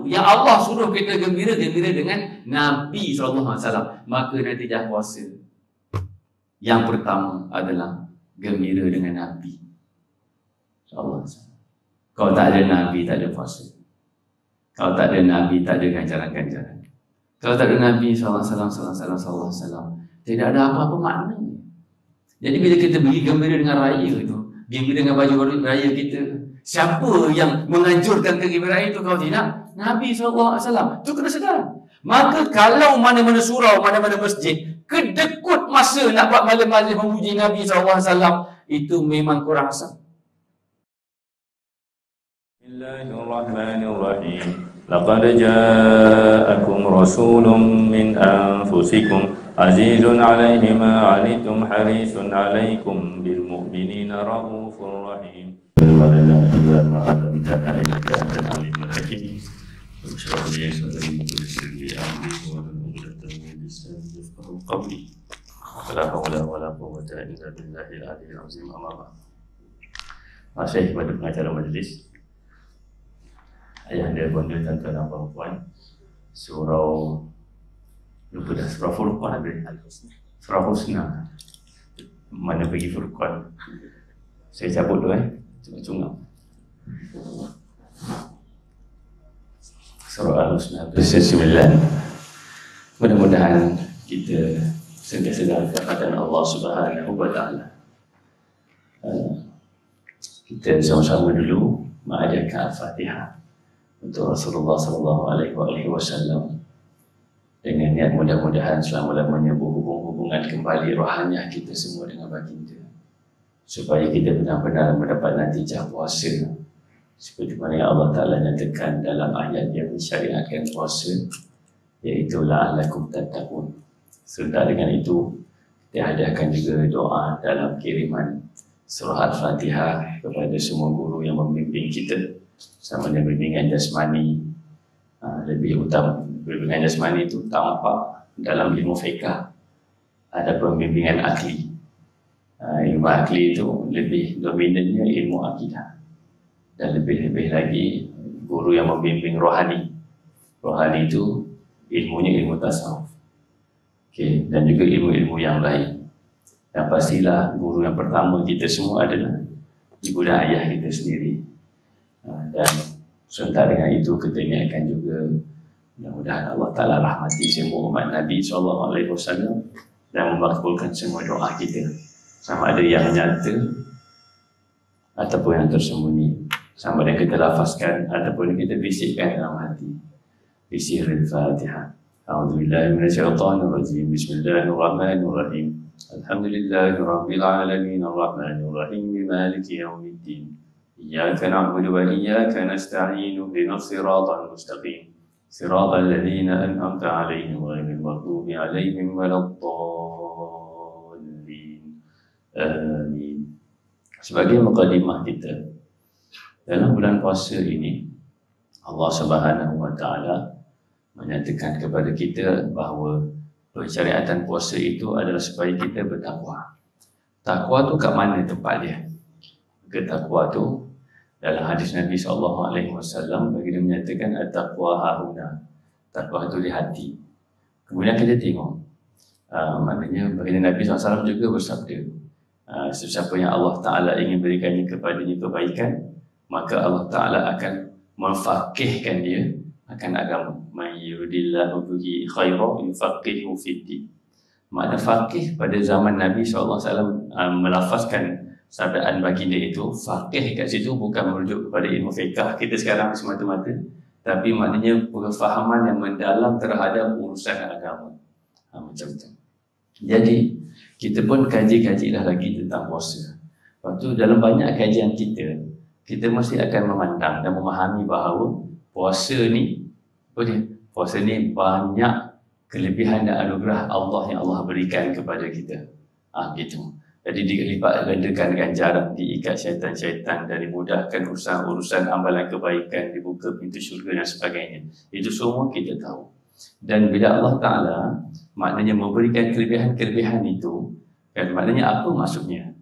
Yang Allah suruh kita gembira dengan Nabi SAW. Maka natijah puasa yang pertama adalah gembira dengan Nabi SAW. Kalau tak ada Nabi, tak ada puasa. Kalau tak ada Nabi, tak ada ganjaran-ganjaran. Kalau tak ada Nabi SAW, tidak ada apa-apa makna. Jadi bila kita pergi gembira dengan raya itu, gembira dengan baju raya kita, siapa yang menganjurkan kegembiraan itu kalau tidak? Nabi SAW. Itu kena sedar. Maka kalau mana-mana surau, mana-mana masjid, kedekut masa nak buat malam-malam memuji Nabi SAW, itu memang kurang asam. Bismillahirrahmanirrahim. Laqad ja'akum rasulun min anfusikum azizun 'alaihi ma 'anittum harisun 'alaikum bil mu'minina raufur rahim. Masih pada pengacara majlis, ayah anda, bonda, tuan-tuan dan puan-puan, surau lupa dah, surau Furqan ada, surau Husna. Mana pergi Furqan? Saya cabut tu cungap. Surau Al-Husna verse 9. Mudah-mudahan kita sentiasa dalam perkataan Allah Subhanahu wa Ta'ala. Kita sama-sama dulu mengajarkan Al-Fatihah untuk Rasulullah SAW dengan niat mudah-mudahan selama-lamanya berhubung-hubungan kembali rohaniah kita semua dengan baginda, supaya kita benar-benar mendapat natijah puasa seperti mana yang Allah Ta'ala nyatakan dalam ayat yang mensyariatkan puasa, iaitu la'allakum tattaqun. Serta dengan itu kita hadiahkan juga doa dalam kiriman surah Al-Fatihah kepada semua guru yang membimbing kita, sama ada bimbingan jasmani, lebih utama bimbingan jasmani itu tampak dalam ilmu fiqh. Ada pembimbingan akli. Ilmu akli itu lebih dominannya ilmu akidah, dan lebih-lebih lagi guru yang membimbing rohani. Rohani itu ilmunya ilmu tasawuf, dan juga ilmu-ilmu yang lain. Dan pastilah guru yang pertama kita semua adalah ibu dan ayah kita sendiri. Dan sementara dengan itu kita ingatkan juga, mudah-mudahan Allah Ta'ala rahmati semua umat Nabi SAW dan memakbulkan semua doa kita, sama ada yang nyata ataupun yang tersembunyi, sama ada yang kita lafazkan ataupun yang kita bisikkan dalam hati. Bismillahirrahmanirrahim. Fatihah. A'udzubillahi minasyaitonirrajim. Bismillahirrahmanirrahim. Alhamdulillahirabbil alamin arrahmanir rahim maliki yaumiddin. Iyyaka na'budu wa iyyaka nasta'in ihdinas siratal mustaqim. Siratal ladzina an'amta 'alaihim ghairil maghdubi 'alaihim waladdallin. Amin. Sebagai mukadimah kita dalam bulan puasa ini, Allah Subhanahu wa Ta'ala menyatakan kepada kita bahawa pensyariatan puasa itu adalah supaya kita bertakwa. Takwa tu kat mana tempat dia? Takwa tu dalam hadis Nabi SAW, baginda menyatakan at-taqwa hahuna. Takwa itu di hati. Kemudian kita tengok, maknanya baginda Nabi SAW juga bersabda, sesiapa yang Allah Ta'ala ingin berikannya kepadanya kebaikan, maka Allah Ta'ala akan memfaqihkan dia akan agama. Man yuridillahu bihi khairan yufaqihu fiddin. Makna faqih pada zaman Nabi SAW melafazkan sabdaan baginda itu, faqih kat situ bukan merujuk kepada ilmu fiqh kita sekarang semata-mata, tapi maknanya pemahaman yang mendalam terhadap urusan agama. Macam tu. Jadi kita pun kaji-kajilah lagi tentang puasa. Lepas tu dalam banyak kajian kita mesti akan memandang dan memahami bahawa puasa ni banyak kelebihan dan anugerah Allah yang Allah berikan kepada kita. Gitu. Jadi dilipat gandakan ganjaran, diikat syaitan-syaitan, dan dimudahkan urusan-urusan amalan kebaikan, dibuka pintu syurga dan sebagainya. Itu semua kita tahu. Dan bila Allah Ta'ala maknanya memberikan kelebihan-kelebihan itu, kan maknanya apa maksudnya?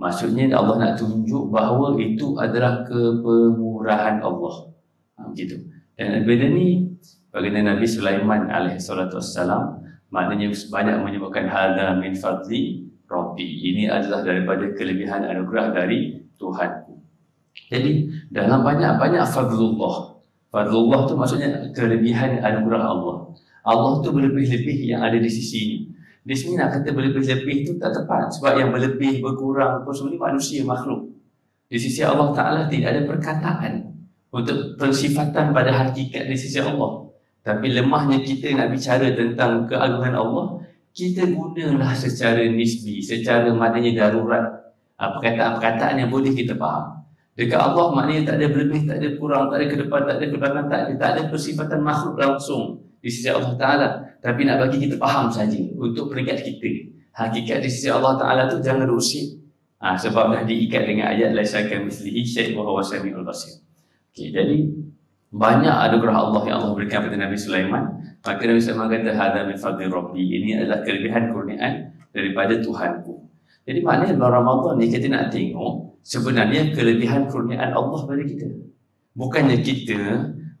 Maksudnya Allah nak tunjuk bahawa itu adalah kepemurahan Allah. Begitu. Dan benda ni baginda Nabi Sulaiman alaihi salatu wassalam, maknanya banyak menyebutkan hadza min fadli Rabbi, ini adalah daripada kelebihan anugerah dari Tuhanku. Jadi dalam banyak-banyak fadlullah. Fadlullah tu maksudnya kelebihan anugerah Allah. Allah tu berlebih-lebih yang ada di sisi ini. Di sini nak kata berlebih-lebih tu tak tepat, sebab yang berlebih, berkurang apa semua ni manusia, makhluk. Di sisi Allah Ta'ala tidak ada perkataan untuk pensifatan pada hakikat di sisi Allah. Tapi lemahnya kita nak bicara tentang keagungan Allah, kita gunalah secara nisbi, secara maknanya darurat, perkataan-perkataan yang boleh kita faham. Dekat Allah maknanya tak ada berlebih, tak ada kurang, tak ada ke depan, tak ada ke belakang, tak ada persifatan makhluk langsung di sisi Allah Ta'ala. Tapi nak bagi kita faham saja untuk peringkat kita. Hakikat di sisi Allah Ta'ala tu jangan rusik. Sebab dah diikat dengan ayat laisa kamitslihi syai' wa huwa samiul basir. Okey, jadi banyak anugerah Allah yang Allah berikan kepada Nabi Sulaiman. Maka Nabi Sulaiman kata hadza min fadli Rabbi, ini adalah kelebihan kurniaan daripada Tuhanku. Jadi maknanya bulan Ramadan ni kita nak tengok sebenarnya kelebihan kurniaan Allah pada kita. Bukannya kita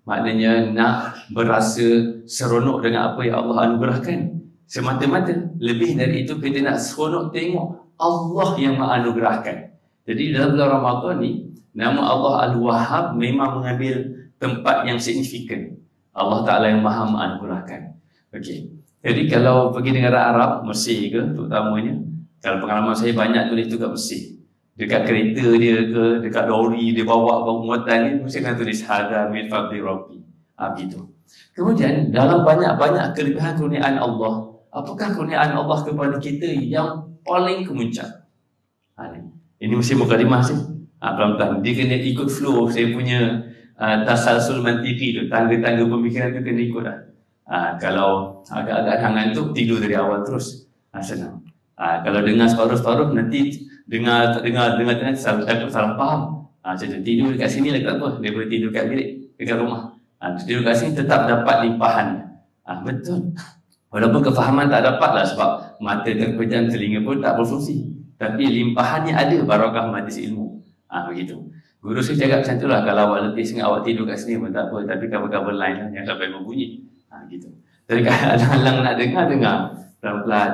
maknanya nak berasa seronok dengan apa yang Allah anugerahkan semata-mata. Lebih dari itu, kita nak seronok tengok Allah yang menganugerahkan. Jadi dalam bulan Ramadan ni, nama Allah Al-Wahhab memang mengambil tempat yang signifikan. Allah Ta'ala yang maha menganugerahkan. Okey. Jadi kalau pergi negara Arab, Mesir ke terutamanya, kalau pengalaman saya banyak tulis tu kat Mesir. Dekat kereta dia ke, dekat lori dia bawa muatan ni, mesti akan tulis hadza min fadli Rabbi. Begitu. Kemudian dalam banyak-banyak kelebihan kurniaan Allah, apakah kurniaan Allah kepada kita yang paling kemuncak? Ini mesti mukadimah sih. Pelan-pelan. Dia kena ikut flow saya punya tasalsul mantiki tu. Tangga-tangga pemikiran tu kena ikut dah. Kalau agak-agak hangat tu, tidur dari awal terus. Senang. Kalau dengar separuh-separuh, nanti dengar salah faham. Macam tu, tidur dekat sini lagi tak apa. Dia boleh tidur kat bilik, dekat rumah. Tidur kat sini tetap dapat limpahan. Betul. Walaupun kefahaman tak dapat lah sebab mata terpejam, telinga pun tak berfungsi. Tapi limpahannya ada, barakah majlis ilmu. Begitu. Guru saya cakap macam tu lah, kalau awak letih sangat awak tidur kat sini pun tak apa. Tapi kabel-kabel lain lah, jangan sampai berbunyi. Gitu. Jadi kalau halang nak dengar pelan-pelan.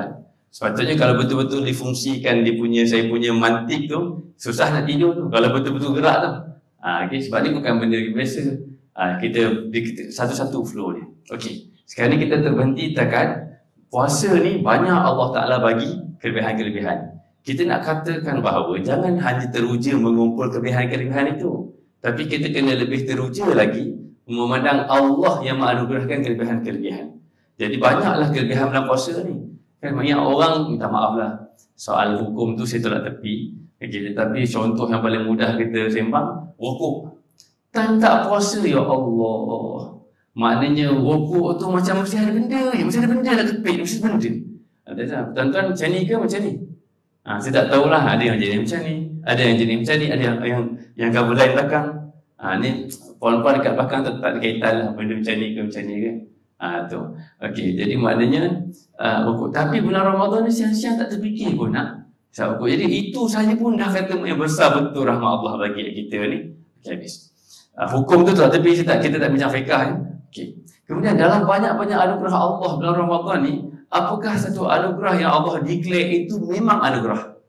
Sepatutnya kalau betul-betul difungsikan saya punya mantik tu, susah nak tidur tu kalau betul-betul gerak tu. Okay, sebab ni bukan benda biasa. Kita satu-satu flow dia. Okey. Sekarang ni kita terhenti tekan puasa ni banyak Allah Ta'ala bagi kelebihan-kelebihan. Kita nak katakan bahawa jangan hanya teruja mengumpul kelebihan-kelebihan itu, tapi kita kena lebih teruja lagi memandang Allah yang menganugerahkan kelebihan-kelebihan. Jadi banyaklah kelebihan dalam puasa ni. Kan banyak orang, minta maaf lah, soal hukum tu saya tolak tepi. Okay, tetapi contoh yang paling mudah kita sembang, rokok. Tak puasa, ya Allah. Maknanya rokok tu macam mesti ada benda, mesti ada benda nak kepit, mesti ada benda. Tuan-tuan macam ni ke macam ni? Saya tak tahulah, ada yang jadi macam ni, ada yang jadi macam ni, ada yang kabel lain belakang. Ni puan-puan dekat belakang tak ada kaitan lah benda macam ni ke macam ni ke. Tu. Okey, jadi maknanya rokok. Tapi bulan Ramadan ni siang-siang tak terfikir pun nak hisap rokok. Jadi itu saja pun dah kata yang besar betul rahmat Allah bagi kita ni. Okey, habis. Hukum tu tak, tapi kita tak bincang fiqah ni. Okey. Kemudian dalam banyak-banyak anugerah Allah bulan Ramadan ni, apakah satu anugerah yang Allah declare itu memang anugerah?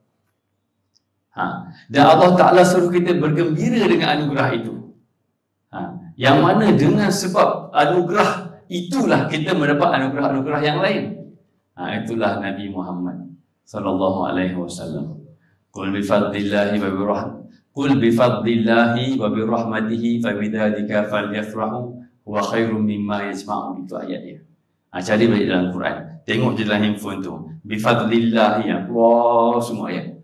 Dan Allah Ta'ala suruh kita bergembira dengan anugerah itu. Yang mana dengan sebab anugerah itulah kita mendapat anugerah-anugerah yang lain. Itulah Nabi Muhammad sallallahu alaihi wasallam. Qul bi fadlillahi wa bi Qul bi fadlillahi wa bi rahmatihi fa bidzalika falyafrahu wa khairum mimma yajma'un. Itu ayat dia. Cari balik dalam Quran. Tengok je dalam handphone tu. Bi fadlillahi, Allah semua ayat.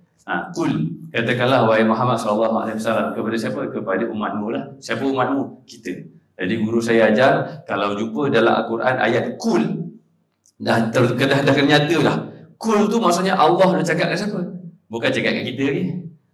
Qul, katakanlah wahai Muhammad sallallahu alaihi wasallam, kepada siapa? Kepada umatmu lah. Siapa umatmu? Kita. Jadi guru saya ajar, kalau jumpa dalam Al-Quran ayat kul, dah nyata dah. Kul tu maksudnya Allah dah cakap kat siapa? Bukan cakap kat kita lagi.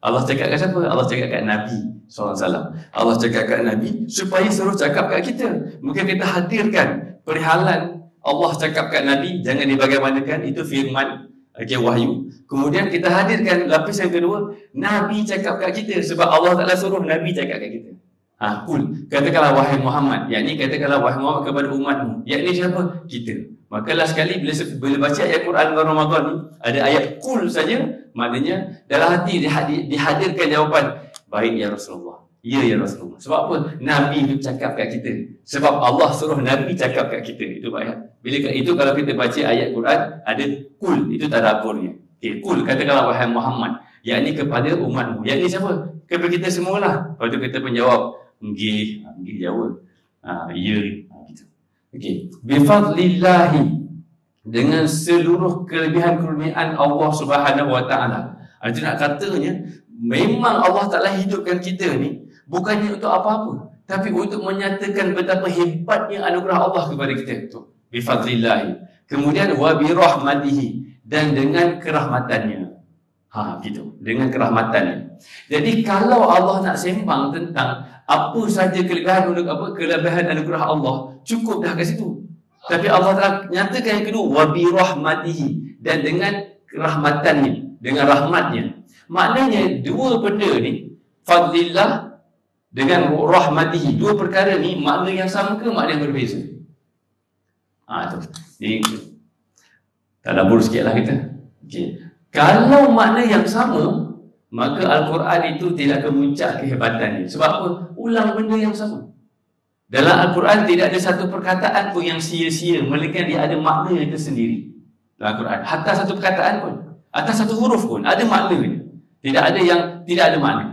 Allah cakap kat siapa? Allah cakap kat Nabi SAW. Allah cakap kat Nabi supaya suruh cakap kat kita. Mungkin kita hadirkan perihalan Allah cakap kat Nabi, jangan dibagaimanakan, itu firman, wahyu. Kemudian kita hadirkan lapis yang kedua, Nabi cakap kat kita, sebab Allah Ta'ala suruh Nabi cakap kat kita. Kul, katakanlah wahai Muhammad, yakni katakanlah wahai Muhammad kepada umatmu, yakni siapa? Kita. Maka last sekali bila baca ayat Quran bulan Ramadan ni, ada ayat kul saja, maknanya dalam hati dihadirkan jawapan, baik ya Rasulullah, ya ya Rasulullah. Sebab apa? Nabi itu cakap kat kita. Sebab Allah suruh Nabi cakap kat kita. Itu ayat. Bila itu kalau kita baca ayat Quran, ada kul, itu tadaburnya. Okay, kul, katakanlah wahai Muhammad, yakni kepada umatmu. Yakni siapa? Kepada kita semualah. Lepas tu kita pun jawab, nggih jawab. Ya. Gitu. Okey. Bifadlillahi, dengan seluruh kelebihan-kurniaan Allah Subhanahu Wa Taala. Itu nak katanya memang Allah Taala hidupkan kita ni bukannya untuk apa-apa, tapi untuk menyatakan betapa hebatnya anugerah Allah kepada kita. Itu bifadlillahi. Kemudian wa birahmatihi, dan dengan kerahmatannya. Gitu. Dengan kerahmatannya. Jadi kalau Allah nak sembang tentang apa saja kelebihan anugerah Allah, cukup dah kat situ. Tapi Allah Taala nyatakan yang kedua, wa birahmatihi, dan dengan rahmatannya, dengan rahmatnya. Maknanya dua benda ni, fadlillah dengan rahmatihi, dua perkara ni makna yang sama ke makna yang berbeza? Tu. Jadi tadabbur sikitlah kita. Okey. Kalau makna yang sama, maka Al-Quran itu tidak kemuncak kehebatannya. Sebab apa? Ulang benda yang sama. Dalam Al-Quran tidak ada satu perkataan pun yang sia-sia, melainkan dia ada makna itu sendiri. Dalam Al-Quran, hatta satu perkataan pun, hatta satu huruf pun ada makna. Tidak ada yang tidak ada makna.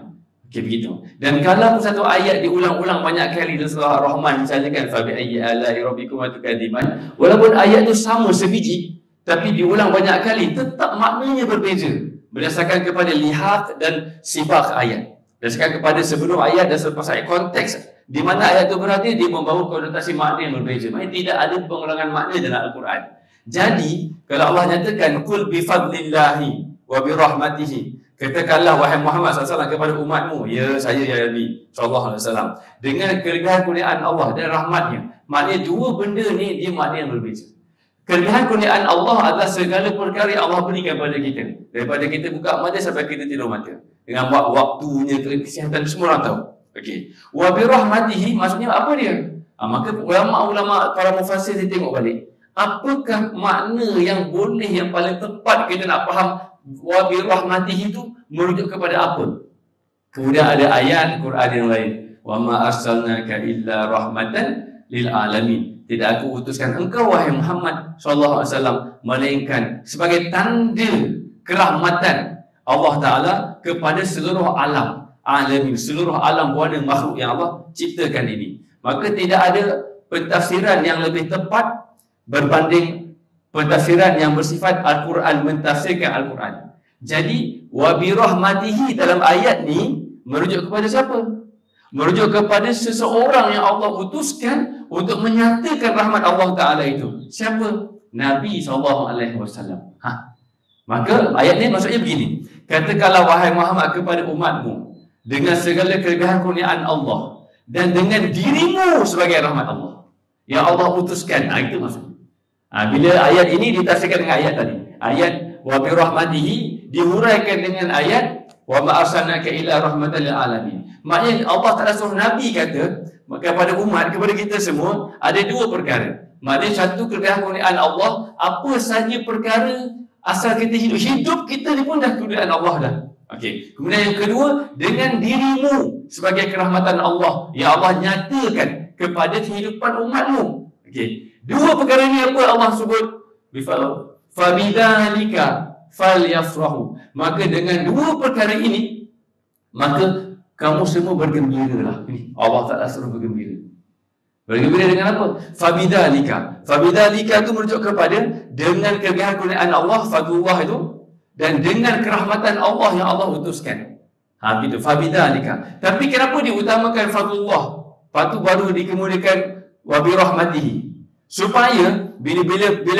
Okey, begitu. Dan kalau satu ayat diulang-ulang banyak kali dalam surah Ar-Rahman, misalnya kan, fa bi ayyi ala'i rabbikuma tukadziban, walaupun ayat itu sama sebiji, tapi diulang banyak kali, tetap maknanya berbeza berdasarkan kepada lihat dan sifat ayat, berdasarkan kepada sebelum ayat dan selepas ayat, konteks di mana ayat itu berada, dia membawa konotasi makna yang berbeza. Maksudnya tidak ada pengulangan makna dalam Al-Quran. Jadi kalau Allah nyatakan kul bifadlillahi wa birahmatihi, katakanlah wahai Muhammad SAW kepada umatmu, ya saya ya Nabi SAW, dengan kelebihan-kurniaan Allah dan rahmatnya. Maknanya dua benda ni dia makna yang berbeza. Kelebihan-kurniaan Allah adalah segala perkara yang Allah berikan kepada kita. Daripada kita buka mata sampai kita tidur mata. Dengan waktunya, kesihatan, semua orang tahu. Okey. Wa birahmatihi, maksudnya apa dia? Maka ulama-ulama, para mufassir dia tengok balik. Apakah makna yang boleh, yang paling tepat kita nak faham wa birahmatihi itu merujuk kepada apa? Kemudian ada ayat Quran yang lain. Wa ma arsalnaka illa rahmatan lil alamin. Tidak aku utuskan engkau wahai Muhammad SAW melainkan sebagai tanda kerahmatan Allah Ta'ala kepada seluruh alam, alamin, seluruh alam warna makhluk yang Allah ciptakan ini. Maka tidak ada pentafsiran yang lebih tepat berbanding pentafsiran yang bersifat Al-Quran, mentafsirkan Al-Quran. Jadi wa birahmatihi dalam ayat ni merujuk kepada siapa? Merujuk kepada seseorang yang Allah utuskan untuk menyatakan rahmat Allah Ta'ala itu. Siapa? Nabi SAW. Maka ayat ini maksudnya begini. Katakanlah wahai Muhammad kepada umatmu, dengan segala kelebihan kurniaan Allah dan dengan dirimu sebagai rahmat Allah yang Allah utuskan. Itu maksudnya. Bila ayat ini ditafsirkan dengan ayat tadi, ayat wa birahmatihi dihuraikan dengan ayat wa ma arsalnaka illa rahmatan lil alamin. Maknanya Allah Ta'ala suruh Nabi kata kepada umat, kepada kita semua, ada dua perkara. Maknanya satu, kelebihan kurniaan Allah, apa saja perkara asal kita hidup. Hidup kita ni pun dah kurniaan Allah dah. Okey. Kemudian yang kedua, dengan dirimu sebagai kerahmatan Allah yang Allah nyatakan kepada kehidupan umatmu. Okey. Dua perkara ni apa Allah sebut? Fabidzalika falyafrahu. Maka dengan dua perkara ini, maka kamu semua bergembiralah. Allah Ta'ala suruh bergembira. Bergembira dengan apa? Fabidzalika. Fabidzalika itu merujuk kepada dengan kelebihan kurniaan Allah, fadlullah itu, dan dengan kerahmatan Allah yang Allah utuskan. Gitu. Fabidzalika. Tapi kenapa diutamakan fadlullah? Lepas tu baru dikemudikan wa birahmatihi. Supaya bila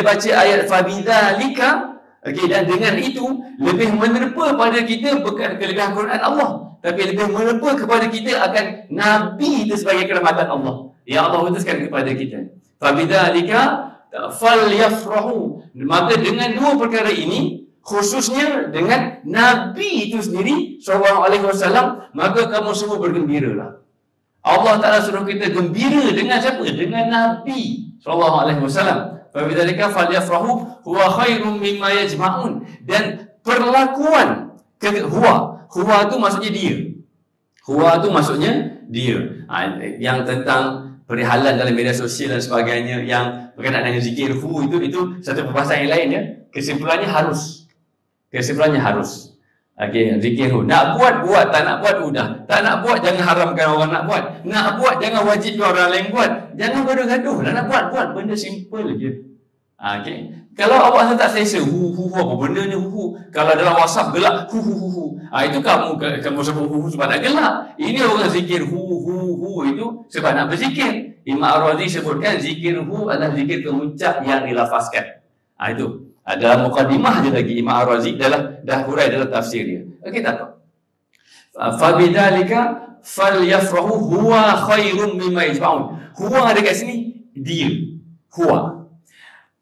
baca ayat fabidzalika, okey, dan dengan itu lebih menerpa pada kita bukan kelebihan Quran Allah, tapi lebih menerpa kepada kita akan Nabi itu sebagai kerahmatan Allah yang Allah utuskan kepada kita. Fabidzalika falyafrahu. Maka dengan dua perkara ini, khususnya dengan Nabi itu sendiri SAW, maka kamu semua bergembiralah. Allah Ta'ala suruh kita gembira dengan siapa? Dengan Nabi SAW. Fabidzalika falyafrahu huwa khairum mimma yajma'un. Dan perlakuan huwa tu maksudnya dia. Huwa tu maksudnya dia. Yang tentang perihalan dalam media sosial dan sebagainya, yang berkaitan dengan zikir itu satu perbahasan yang lain ya. Kesimpulannya harus. Okey, zikir nak buat, tak nak buat udah. Tak nak buat jangan haramkan orang nak buat. Nak buat jangan wajibkan orang lain buat. Jangan gaduh-gaduh. Nak buat benda simple je. Okey. Kalau awak tak selesa apa benda ni Kalau dalam WhatsApp gelak itu kamu sebut sebab nak gelak. Ini orang zikir itu sebab nak berzikir. Imam Ar-Razi sebutkan zikir adalah zikir kemuncak yang dilafazkan. Itu. Ada mukadimah je lagi Imam Ar-Razi dah hurai dalam tafsir dia. Okey tak apa. Fabidzalika falyafrahu huwa khairum mimma yajma'un. Huwa dekat sini dia. Huwa.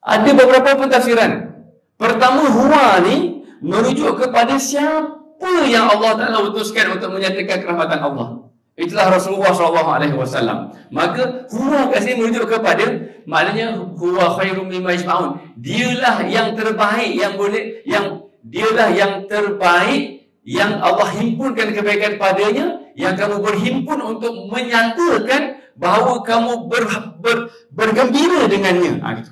Ada beberapa pentafsiran. Pertama, huwa ni merujuk kepada siapa yang Allah Ta'ala utuskan untuk menyatakan kerahmatan Allah. Itulah Rasulullah SAW. Maka huwa kat sini merujuk kepada, maknanya huwa khairum mimma yajma'un. Dialah yang terbaik dialah yang terbaik yang Allah himpunkan kebaikan padanya, yang kamu berhimpun untuk menyatakan bahawa kamu bergembira dengannya. Gitu.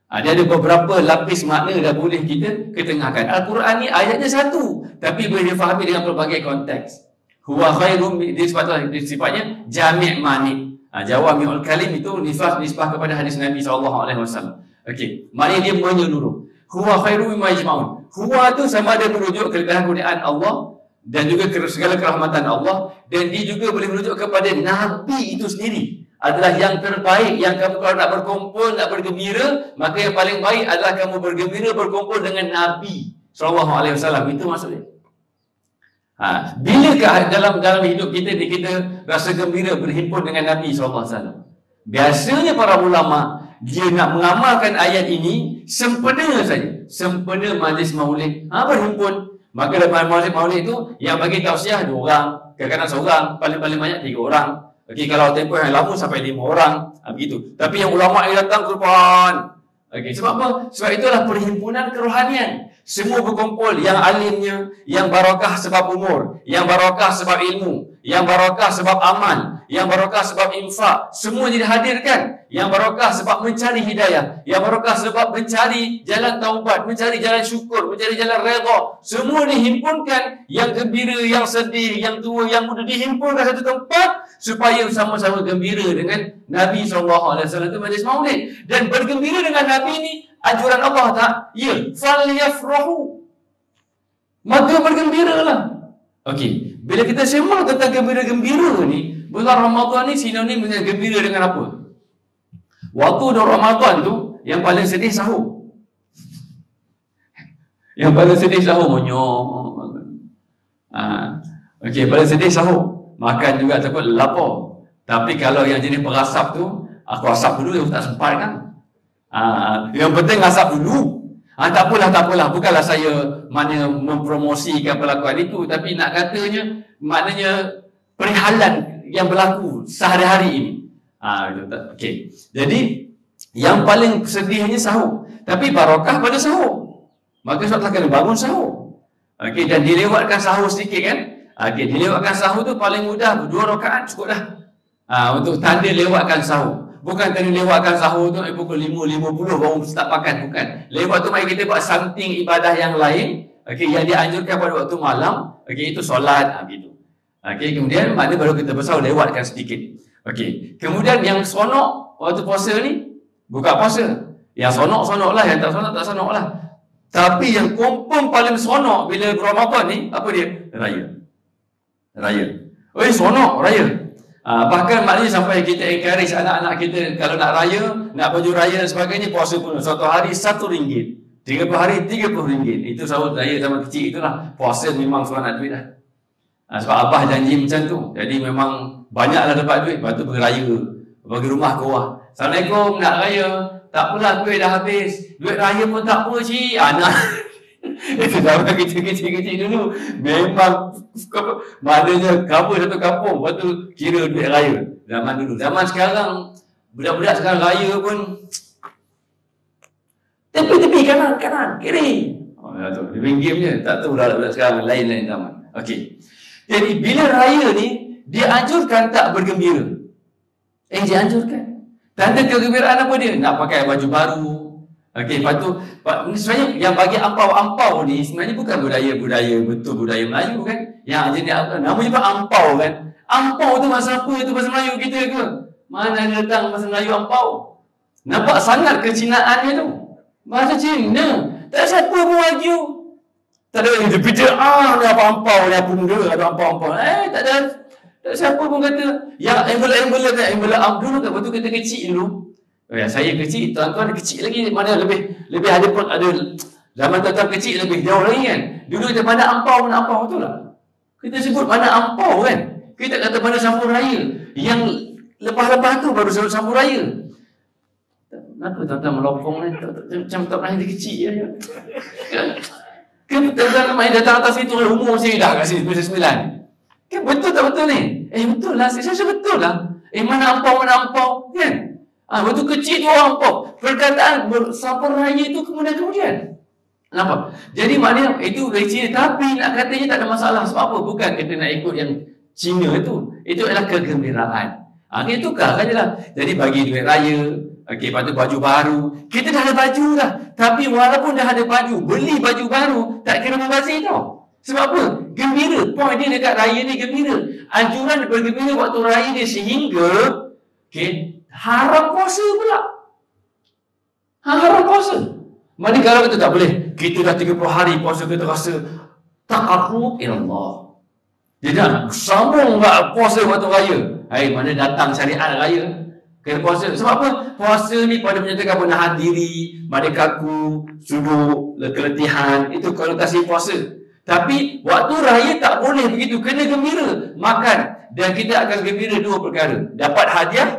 Dia ada beberapa lapis makna dah boleh kita ketengahkan. Al-Quran ni ayatnya satu, tapi boleh difahami dengan pelbagai konteks. Huwa khairum, dia sifatnya jami' mani. Jawami'ul kalim itu nisbah kepada hadis Nabi SAW. Okey, maknanya dia menyeluruh. Huwa khairum mimma yajma'un. Huwa tu sama ada merujuk kelebihan kurniaan Allah dan juga segala kerahmatan Allah, dan dia juga boleh merujuk kepada Nabi itu sendiri adalah yang terbaik. Yang kamu kalau nak berkumpul, nak bergembira, maka yang paling baik adalah kamu bergembira berkumpul dengan Nabi SAW. Itu maksudnya. Bilakah dalam hidup kita rasa gembira berhimpun dengan Nabi SAW? Biasanya para ulama dia nak mengamalkan ayat ini sempena saja. Sempena majlis maulid berhimpun. Maka dalam majlis maulid itu yang bagi tausiah 2 orang, kadang-kadang seorang, paling banyak 3 orang. Okey, kalau tempoh yang lama sampai 5 orang, begitu. Tapi yang ulama yang datang kurban. Okey, sebab apa? Sebab itulah perhimpunan kerohanian. Semua berkumpul, yang alimnya, yang barakah sebab umur, yang barakah sebab ilmu, yang barakah sebab amal, yang barakah sebab infak, semua dihadirkan. Yang barakah sebab mencari hidayah, yang barakah sebab mencari jalan taubat, mencari jalan syukur, mencari jalan redha. Semua dihimpunkan, yang gembira, yang sedih, yang tua, yang muda dihimpunkan satu tempat supaya sama-sama gembira dengan Nabi SAW. Itu majlis maulid. Dan bergembira dengan Nabi ni anjuran Allah tak? Ya, falyafrahu. Maka bergembiralah. Okey, bila kita sembang tentang gembira-gembira ni, bulan Ramadan ni sinonim dengan gembira dengan apa? Waktu Ramadan tu yang paling sedih sahur. Yang paling sedih sahur monyok. Okey, paling sedih sahur. Makan juga takut lapar. Tapi kalau yang jenis perasap tu, aku asap dulu, aku tak sempat kan. Yang penting asap dulu. Tak apalah. Bukanlah saya mana mempromosikan perlakuan itu, tapi nak katanya maknanya perihalan yang berlaku sehari-hari ini. Okey. Jadi yang paling sedihnya sahur. Tapi barakah pada sahur. Maka suatu kali bangun sahur. Okey, dan dilewatkan sahur sedikit kan? Okey, dilewatkan sahur tu paling mudah 2 rakaat cukup dah. Untuk tanda lewatkan sahur. Bukan tadi lewatkan sahur tu pukul 5.50 baru start makan, bukan. Lewat tu mari kita buat something ibadah yang lain, okey, yang dianjurkan pada waktu malam, okey, itu solat, gitu. Okey, kemudian mana baru kita bersahur lewatkan sedikit. Okey, kemudian yang sonok waktu puasa ni buka puasa. Yang sonok-sonoklah, yang tak sonok lah. Tapi yang confirm paling sonok bila Ramadan ni apa dia? Raya. Sonok raya. Bahkan maknanya sampai kita encourage anak-anak kita kalau nak raya, nak baju raya dan sebagainya, puasa pun satu hari RM1, 30 hari RM30. Itu sahur raya zaman kecil itulah. Puasa memang suruh nak duit dah. Sebab abah janji macam tu. Jadi memang banyaklah dapat duit. Lepas tu beraya, bagi rumah ke bawah. Assalamualaikum, nak raya. Tak apalah, duit dah habis. Duit raya pun tak apa cik. Anak Itu zaman kecil-kecil dulu. Memang maknanya cover satu kampung, lepas tu kira duit raya. Zaman dulu. Zaman sekarang, budak-budak sekarang raya pun tepi-tepi, kanan, kiri. Ya tu, dia main game je. Tak tahu dah budak sekarang, lain-lain zaman. Okey. Jadi bila raya ni, dia anjurkan tak bergembira? Dia anjurkan. Tanda kegembiraan apa dia? Nak pakai baju baru. Okey, lepas tu sebenarnya yang bagi ampau-ampau ni sebenarnya bukan budaya betul budaya Melayu kan. Yang jenis namanya pun ampau kan. Ampau tu bahasa apa tu bahasa Melayu kita ke? Mana ada datang bahasa Melayu ampau? Nampak sangat kecinaannya tu. Bahasa Cina. Tak ada siapa pun argue. Tak ada yang dia ni apa ampau ni apa benda ada ampau-ampau. Tak ada siapa pun kata. Yang envelope dulu kan waktu kita kecil dulu. Saya kecil, tuan-tuan kecil lagi, mana lebih ada zaman tuan-tuan kecil lebih jauh lagi kan. Dulu kita mana ampau betul lah. Kita sebut mana ampau kan. Kita kata mana sambung raya. Yang lepas-lepas tu baru sambung raya. Kenapa tuan-tuan melopong ni? Macam tak pernah dia kecil je. Kan tuan-tuan main datang atas itu umur saya dah kat sini 9. Kan betul tak betul ni? Betul lah, saya rasa betul lah. Mana ampau kan? Waktu kecil tu orang ampau. Perkataan bersambung raya tu kemudian. Nampak? Jadi maknanya itu dari Cina. Tapi nak katanya tak ada masalah. Sebab apa? Bukan kita nak ikut yang Cina tu. Itu adalah kegembiraan. Kita tukarkan je lah. Jadi bagi duit raya. Okey, lepas tu baju baru. Kita dah ada baju dah. Tapi walaupun dah ada baju, beli baju baru, tak kira membazir tau. Sebab apa? Gembira. Point dia dekat raya ni gembira. Anjuran bergembira waktu raya dia sehingga haram puasa pula. Haram puasa. Mana kalau kita tak boleh. Kita dah 30 hari puasa, kita rasa taqarrub ila Allah. Dia dah sambung puasa waktu raya. Mana datang syariat raya. Kena puasa. Sebab apa? Puasa ni pada menyatakan menahan diri, badan kaku, suduk, keletihan. Itu konotasi puasa. Tapi waktu raya tak boleh begitu. Kena gembira. Makan. Dan kita akan gembira dua perkara. Dapat hadiah,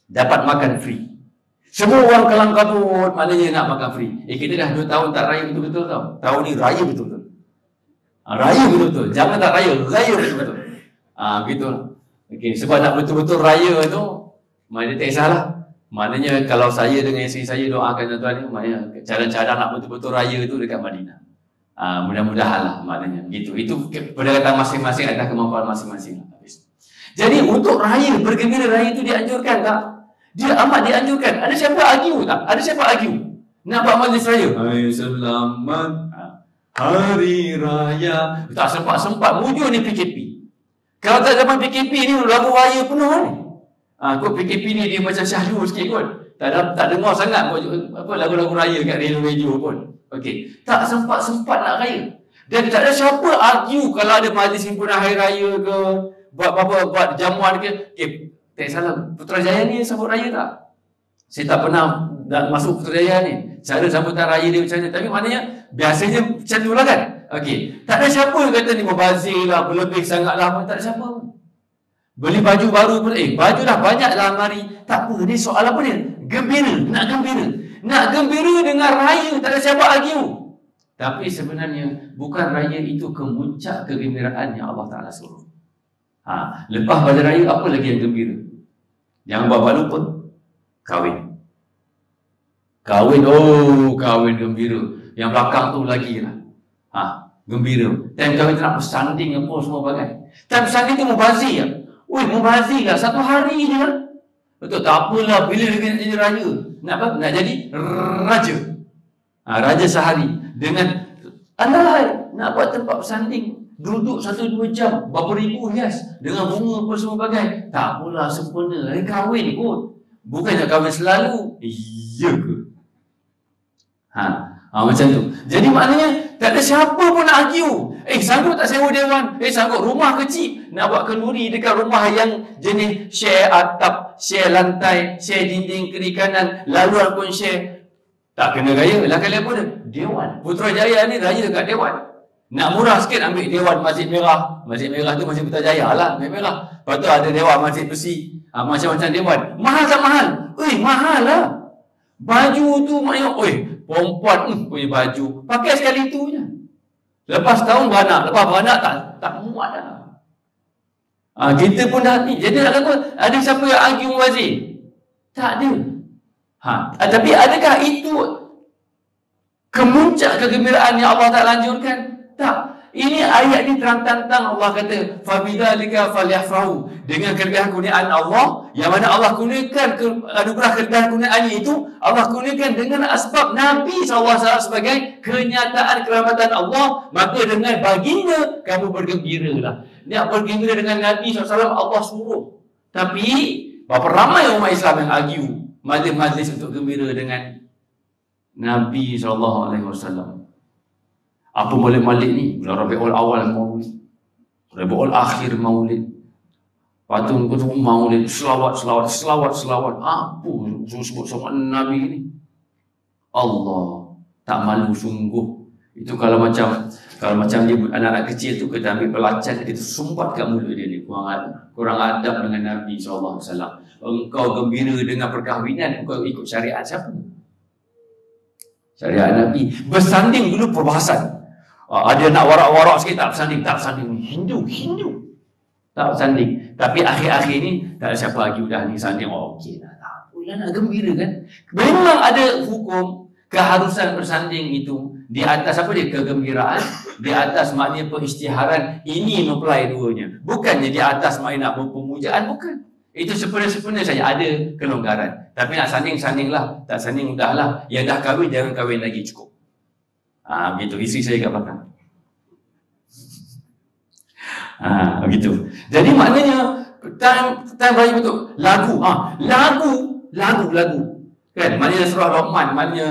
dapat makan free. Semua orang kelang kabut, maknanya nak makan free. Kita dah 2 tahun tak raya betul-betul tau. Tahun ni raya betul-betul. Raya betul-betul. Jangan tak raya betul-betul. Begitu. Okey, sebab nak betul-betul raya tu, maknanya tak kisahlah. Maknanya kalau saya dengan isteri saya doakan tuan-tuan ni, maknanya cara-cara nak betul-betul raya tu dekat Madinah. Mudah-mudahan lah maknanya. Gitu. Itu pendekatan masing-masing atas kemampuan masing-masing. Jadi untuk raya, bergembira raya itu dianjurkan tak? Dia amat dianjurkan. Ada siapa argue tak? Ada siapa argue? Nak buat majlis raya? Hai selamat hari raya. Tak sempat-sempat mujur ni PKP. Kalau tak zaman PKP ni lagu raya penuh ni. Kau PKP ni dia macam syahdu sikit kot. Tak dengar sangat apa lagu-lagu raya kat radio pun. Okey, tak sempat-sempat nak raya. Dan tak ada siapa argue kalau ada majlis himpunan hari raya ke, buat jamuan ke. Tak salah, Putrajaya ni sambut raya tak? Saya tak pernah masuk Putrajaya ni. Cara sambutan raya dia macam mana. Tapi maknanya biasanya macam tu lah kan. Okey, tak ada siapa yang kata ni membazir lah, berlebih sangat lah. Tak ada siapa. Beli baju baru pun, baju dah banyak dalam hari. Tak apa, ni soal apa ni? Gembira, nak gembira. Nak gembira dengan raya, tak ada siapa argue. Tapi sebenarnya, bukan raya itu kemuncak kegembiraan yang Allah Ta'ala suruh. Lepas pada raya, apa lagi yang gembira? Jangan buat lupa. Kahwin. Kahwin gembira. Yang belakang tu lagi lah. Gembira. Time kahwin tu nak bersanding apa semua bagai. Time bersanding tu membazir lah. Membazir lah. 1 hari je lah. Betul, tak apalah. Bila dia nak jadi raya. Nak apa? Nak jadi raja. Raja sehari. Dengan andai nak buat tempat bersanding. Duduk 1-2 jam. Berapa ribu hias. Dengan bunga apa semua bagai. Tak apalah sempurna. Kahwin kot. Bukan nak kahwin selalu. Ya ke? Macam tu. Jadi maknanya tak ada siapa pun nak argue. Sanggup tak sewa dewan? Sanggup rumah kecil. Nak buat kenduri dekat rumah yang jenis share atap, share lantai, share dinding kiri kanan, laluan pun share. Tak kena raya. Lah kali apa dia? Dewan. Putrajaya ni raya dekat dewan. Nak murah sikit ambil dewan Masjid Merah. Masjid Merah tu Masjid Putrajaya lah. Masjid Merah. Lepas tu ada dewan Masjid Besi. Macam-macam dewan. Mahal tak mahal? Mahal lah. Baju tu maknanya, perempuan punya baju, pakai sekali itu je. Lepas tahun beranak, tak muat dah. Kita pun dah ni. Jadi nak kata, ada siapa yang argue mubazir? Tak ada. Tapi adakah itu kemuncak kegembiraan yang Allah Ta'ala anjurkan? Tak. Ini ayat ni terang-terang Allah kata, "Fabidzalika falyafrahu." Dengan kelebihan kurniaan Allah, yang mana Allah kurniakan anugerah kelebihan kurniaannya itu, Allah kurniakan dengan asbab Nabi SAW sebagai kenyataan kerahmatan Allah, maka dengan baginda kamu bergembiralah. Nak bergembira dengan Nabi SAW Allah suruh. Tapi berapa ramai umat Islam yang argue majlis-majlis untuk gembira dengan Nabi SAW. Apa malik-malik ni? Bulan Rabiul Awal maulid, Rabiul Akhir maulid, patut maulid, selawat. Apa sebut sama Nabi ni? Allah tak malu sungguh. Itu kalau macam dia anak-anak kecil tu kita ambil pelacan, kita sumbat kat mulut dia ni, kurang adab dengan Nabi SAW. Engkau gembira dengan perkahwinan, engkau ikut syariat siapa? Syariat Nabi. Bersanding dulu perbahasan. Ada nak warak-warak sikit, tak bersanding. Hindu tak bersanding. Tapi akhir-akhir ni tak ada siapa lagi dah ni sanding. Okey dah, tak apalah, nak gembira kan. Memang ada hukum keharusan bersanding itu di atas apa dia? Kegembiraan. Di atas maknanya pengisytiharan. Ini mempelai duanya. Bukannya di atas maknanya nak pemujaan, bukan. Itu sepenuhnya saja ada kelonggaran. Tapi nak sanding-sandinglah. Tak sanding udahlah. Yang dah kahwin jangan kahwin lagi, cukup. Begitu. Isteri saya kat belakang. Begitu. Jadi maknanya time raya betul. Lagu. Lagu. Kan? Maknanya surah Rahman. Maknanya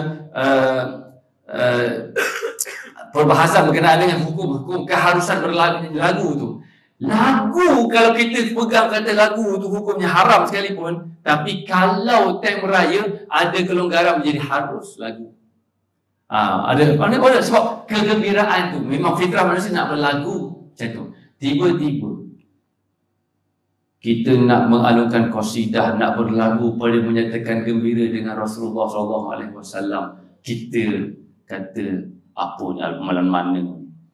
perbahasan berkenaan dengan hukum keharusan berlagu tu. Lagu, kalau kita pegang kata lagu tu hukumnya haram sekalipun, tapi kalau time raya ada kelonggaran menjadi harus lagu. Ada sebab kegembiraan tu memang fitrah manusia nak berlagu macam tu. Tiba-tiba kita nak mengalungkan qasidah, nak berlagu pada menyatakan gembira dengan Rasulullah SAW. Kita kata apa ni amalan mana?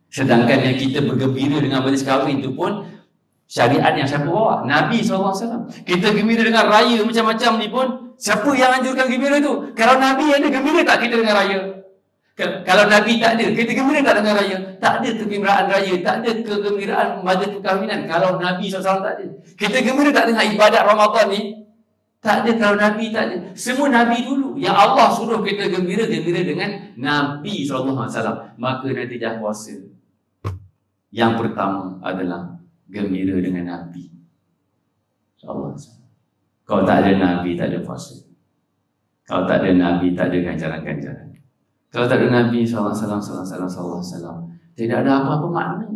Sedangkan yang kita bergembira dengan majlis kahwin itu pun syariat yang siapa bawa? Nabi SAW. Kita gembira dengan raya macam-macam ni pun siapa yang anjurkan gembira tu? Kalau Nabi ada, gembira tak kita dengan raya? Kalau Nabi tak ada, kita gembira tak dengan raya? Tak ada kegembiraan raya, tak ada kegembiraan majlis perkahwinan kalau Nabi SAW tak ada. Kita gembira tak dengan ibadat Ramadan ni? Tak ada kalau Nabi tak ada. Semua Nabi dulu. Yang Allah suruh kita gembira dengan Nabi SAW. Maka natijah puasa yang pertama adalah gembira dengan Nabi SAW. Kalau tak ada Nabi, tak ada puasa. Kalau tak ada Nabi, tak ada ganjaran-ganjaran. Kalau tak ada Nabi SAW, tidak ada apa-apa makna.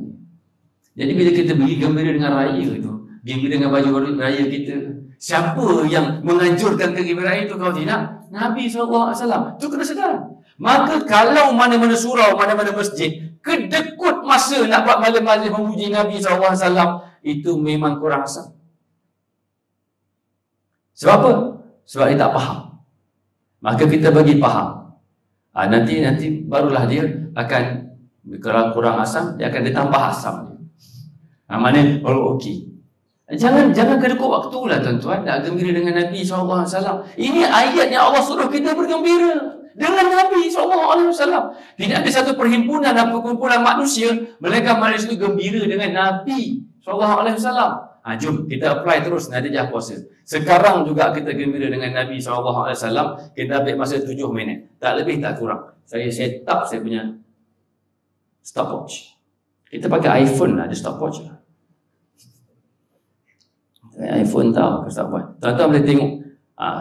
Jadi bila kita pergi gembira dengan raya itu, gembira dengan baju raya kita, siapa yang menganjurkan kegembiraan itu kalau tidak? Nabi SAW. Itu kena sedar. Maka kalau mana-mana surau, mana-mana masjid kedekut masa nak buat malam-malam memuji Nabi SAW, itu memang kurang asam. Sebab apa? Sebab dia tak faham. Maka kita bagi faham. Nanti barulah dia akan, kalau kurang asam, dia akan ditambah asam dia. Mana? Okey. Jangan kedekut waktu lah tuan-tuan nak gembira dengan Nabi SAW. Ini ayat yang Allah suruh kita bergembira dengan Nabi SAW. Tidak ada satu perhimpunan atau perkumpulan manusia melainkan manusia itu gembira dengan Nabi SAW. Jom kita apply terus natijah puasa. Sekarang juga kita gembira dengan Nabi SAW. Kita ambil masa 7 minit. Tak lebih tak kurang. Saya set up saya punya stopwatch. Kita pakai iPhone ada stopwatch lah. iPhone tahu stopwatch. Tuan-tuan boleh tengok.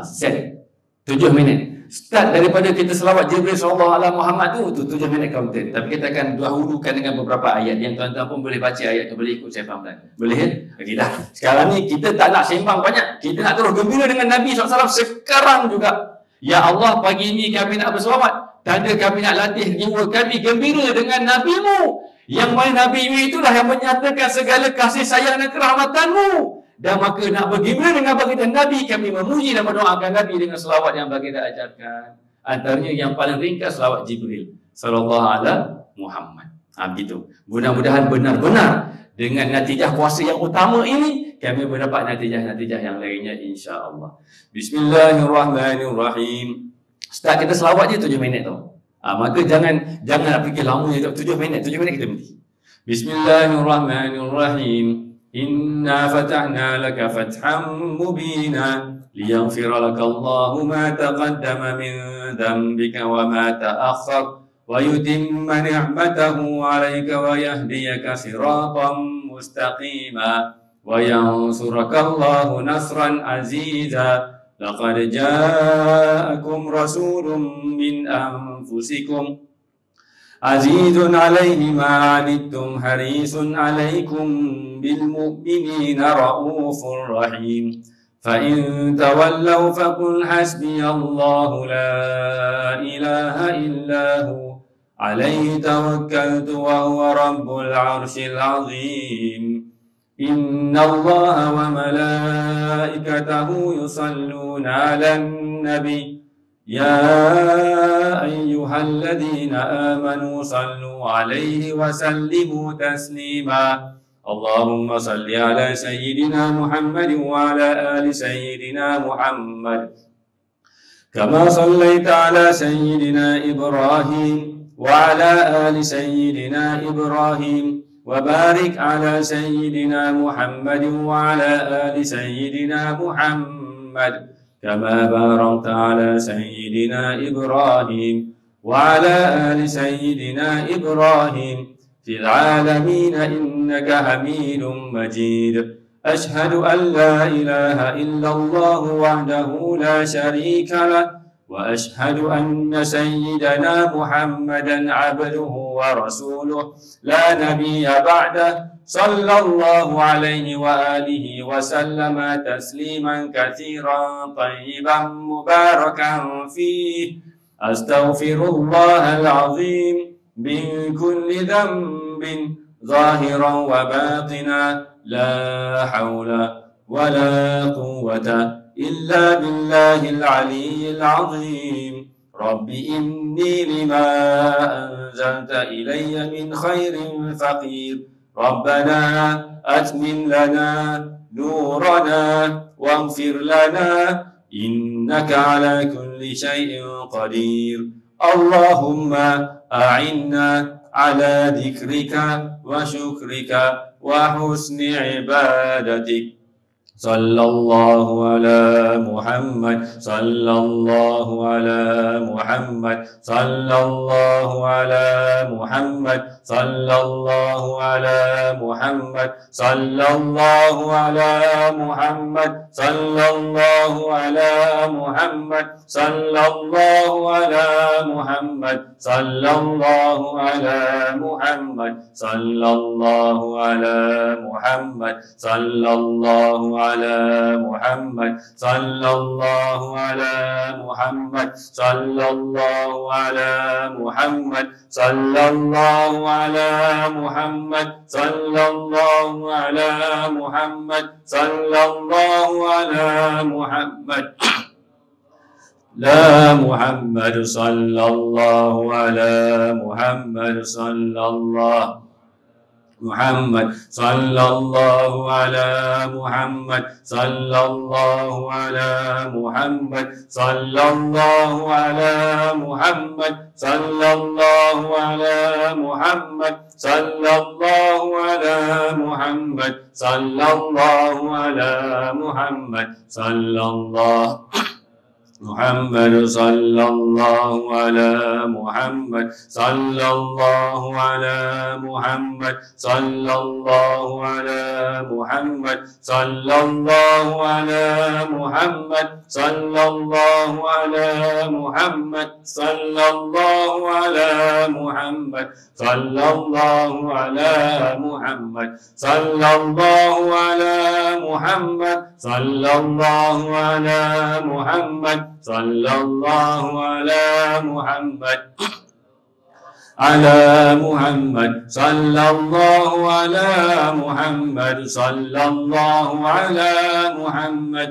Set 7 minit. Start daripada kita selawat Jibril sallallahu alaihi Muhammad tu 7 minit counted. Tapi kita akan dahulukan dengan beberapa ayat yang tuan-tuan pun boleh baca ayat tu, boleh ikut saya faham. Boleh ya? Okey dah. Sekarang ni kita tak nak sembang banyak. Kita nak terus gembira dengan Nabi SAW sekarang juga. Ya Allah, pagi ini kami nak berselawat. Tanda kami nak latih jiwa kami gembira dengan Nabi-Mu. Yang mana Nabi-Mu itulah yang menyatakan segala kasih sayang dan kerahmatan-Mu. Dan maka nak bergembira dengan baginda Nabi, kami memuji dan mendoakan Nabi dengan selawat yang baginda ajarkan. Antaranya yang paling ringkas selawat Jibril sallallahu alaihi Muhammad. Begitu. Mudah-mudahan benar-benar dengan natijah puasa yang utama ini kami mendapat natijah-natijah yang lainnya insya-Allah. Bismillahirrahmanirrahim. Start kita selawat je 7 minit tu. Maka jangan nak fikir lama je 7 minit kita berhenti. Bismillahirrahmanirrahim. Inna fatahna laka fathan mubina liyaghfira laka Allahu ma taqaddama min dhanbika wa ma ta'akhkhar wa yutimma ni'matahu 'alaika wa yahdiyaka siratan mustaqima wa yansuraka Allahu nasran aziza laqad ja'akum rasulun min anfusikum azizun 'alaihi ma 'anittum harisun 'alaikum bil mu'minina raufur rahim fa in tawallaw faqul hasbiyallahu la ilaha illa hu عليه توكلت وهو رب العرش العظيم إن الله وملائكته يصلون على النبي يا أيها الذين آمنوا صلوا عليه وسلموا تسليما اللهم صل على سيدنا محمد وعلى آل سيدنا محمد كما صليت على سيدنا إبراهيم وعلى آل سيدنا إبراهيم وبارك على سيدنا محمد وعلى آل سيدنا محمد كما باركت على سيدنا إبراهيم وعلى آل سيدنا إبراهيم في العالمين إنك حميد مجيد أشهد أن لا إله إلا الله وحده لا شريك له وأشهد أن سيدنا محمدا عبده ورسوله لا نبي بعده صلى الله عليه وآله وسلم تسليما كثيرا طيبا مباركا فيه أستغفر الله العظيم من كل ذنب ظاهرا وباطنا لا حول ولا قوة إلا بالله العلي العظيم رب إني لما أنزلت إلي من خير فقير ربنا أتمم لنا نورنا واغفر لنا إنك على كل شيء قدير اللهم أعنا على ذكرك وشكرك وحسن عبادتك صلى الله على محمد صلى الله على محمد صلى الله على محمد صلى الله على محمد صلى الله على محمد صلى الله على محمد صلى الله على محمد صلى الله على محمد صلى الله على محمد صلى الله على محمد صلى الله على محمد صلى الله على محمد صلى الله على محمد صلى الله على محمد صلى الله على محمد لا محمد صلى الله على محمد صلى الله محمد صلى الله على محمد صلى الله على محمد صلى الله على محمد صلى الله على محمد صلى الله على محمد صلى الله على محمد صلى الله محمد صلى الله على محمد صلى الله على محمد صلى الله على محمد صلى الله على محمد صلى الله على محمد صلى الله على محمد صلى الله على محمد صلى الله على محمد صلى الله على محمد صلى الله على محمد على محمد صلى الله على محمد صلى الله على محمد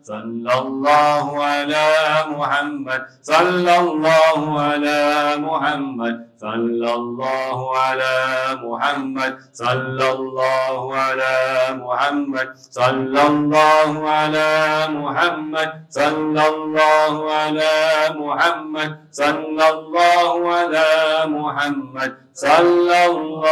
sallallahu ala Muhammad, sallallahu ala Muhammad, sallallahu ala Muhammad, sallallahu ala Muhammad, sallallahu ala Muhammad, sallallahu ala Muhammad, sallallahu ala Muhammad, sallallahu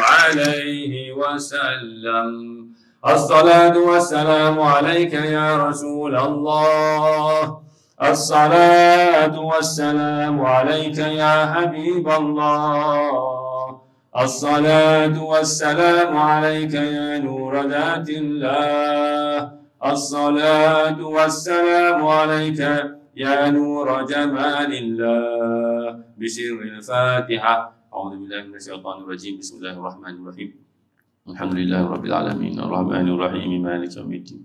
alaihi wasallam. الصلاة والسلام عليك يا رسول الله، الصلاة والسلام عليك يا حبيب الله، الصلاة والسلام عليك يا نور ذات الله، الصلاة والسلام عليك يا نور جمال الله. بسر الفاتحة. أعوذ بالله من الشيطان الرجيم. بسم الله الرحمن الرحيم. الحمد لله رب العالمين الرحمن الرحيم مالك يوم الدين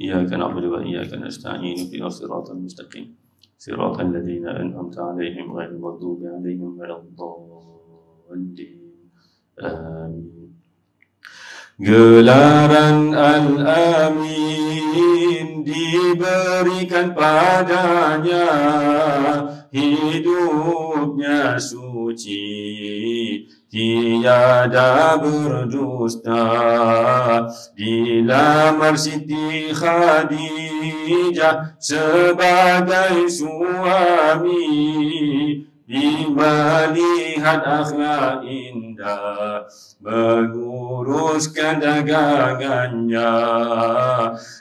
إياك نعبد وإياك نستعين اهدنا الصراط المستقيم صراط الذين أنعمت عليهم غير المغضوب عليهم ولا الضالين آمين. Gelaran Al-Amin diberikan padanya, hidupnya suci, tiada berdusta. Dilamar Siti Khadijah sebagai suami, melihat akhlak indah, menguruskan dagangannya.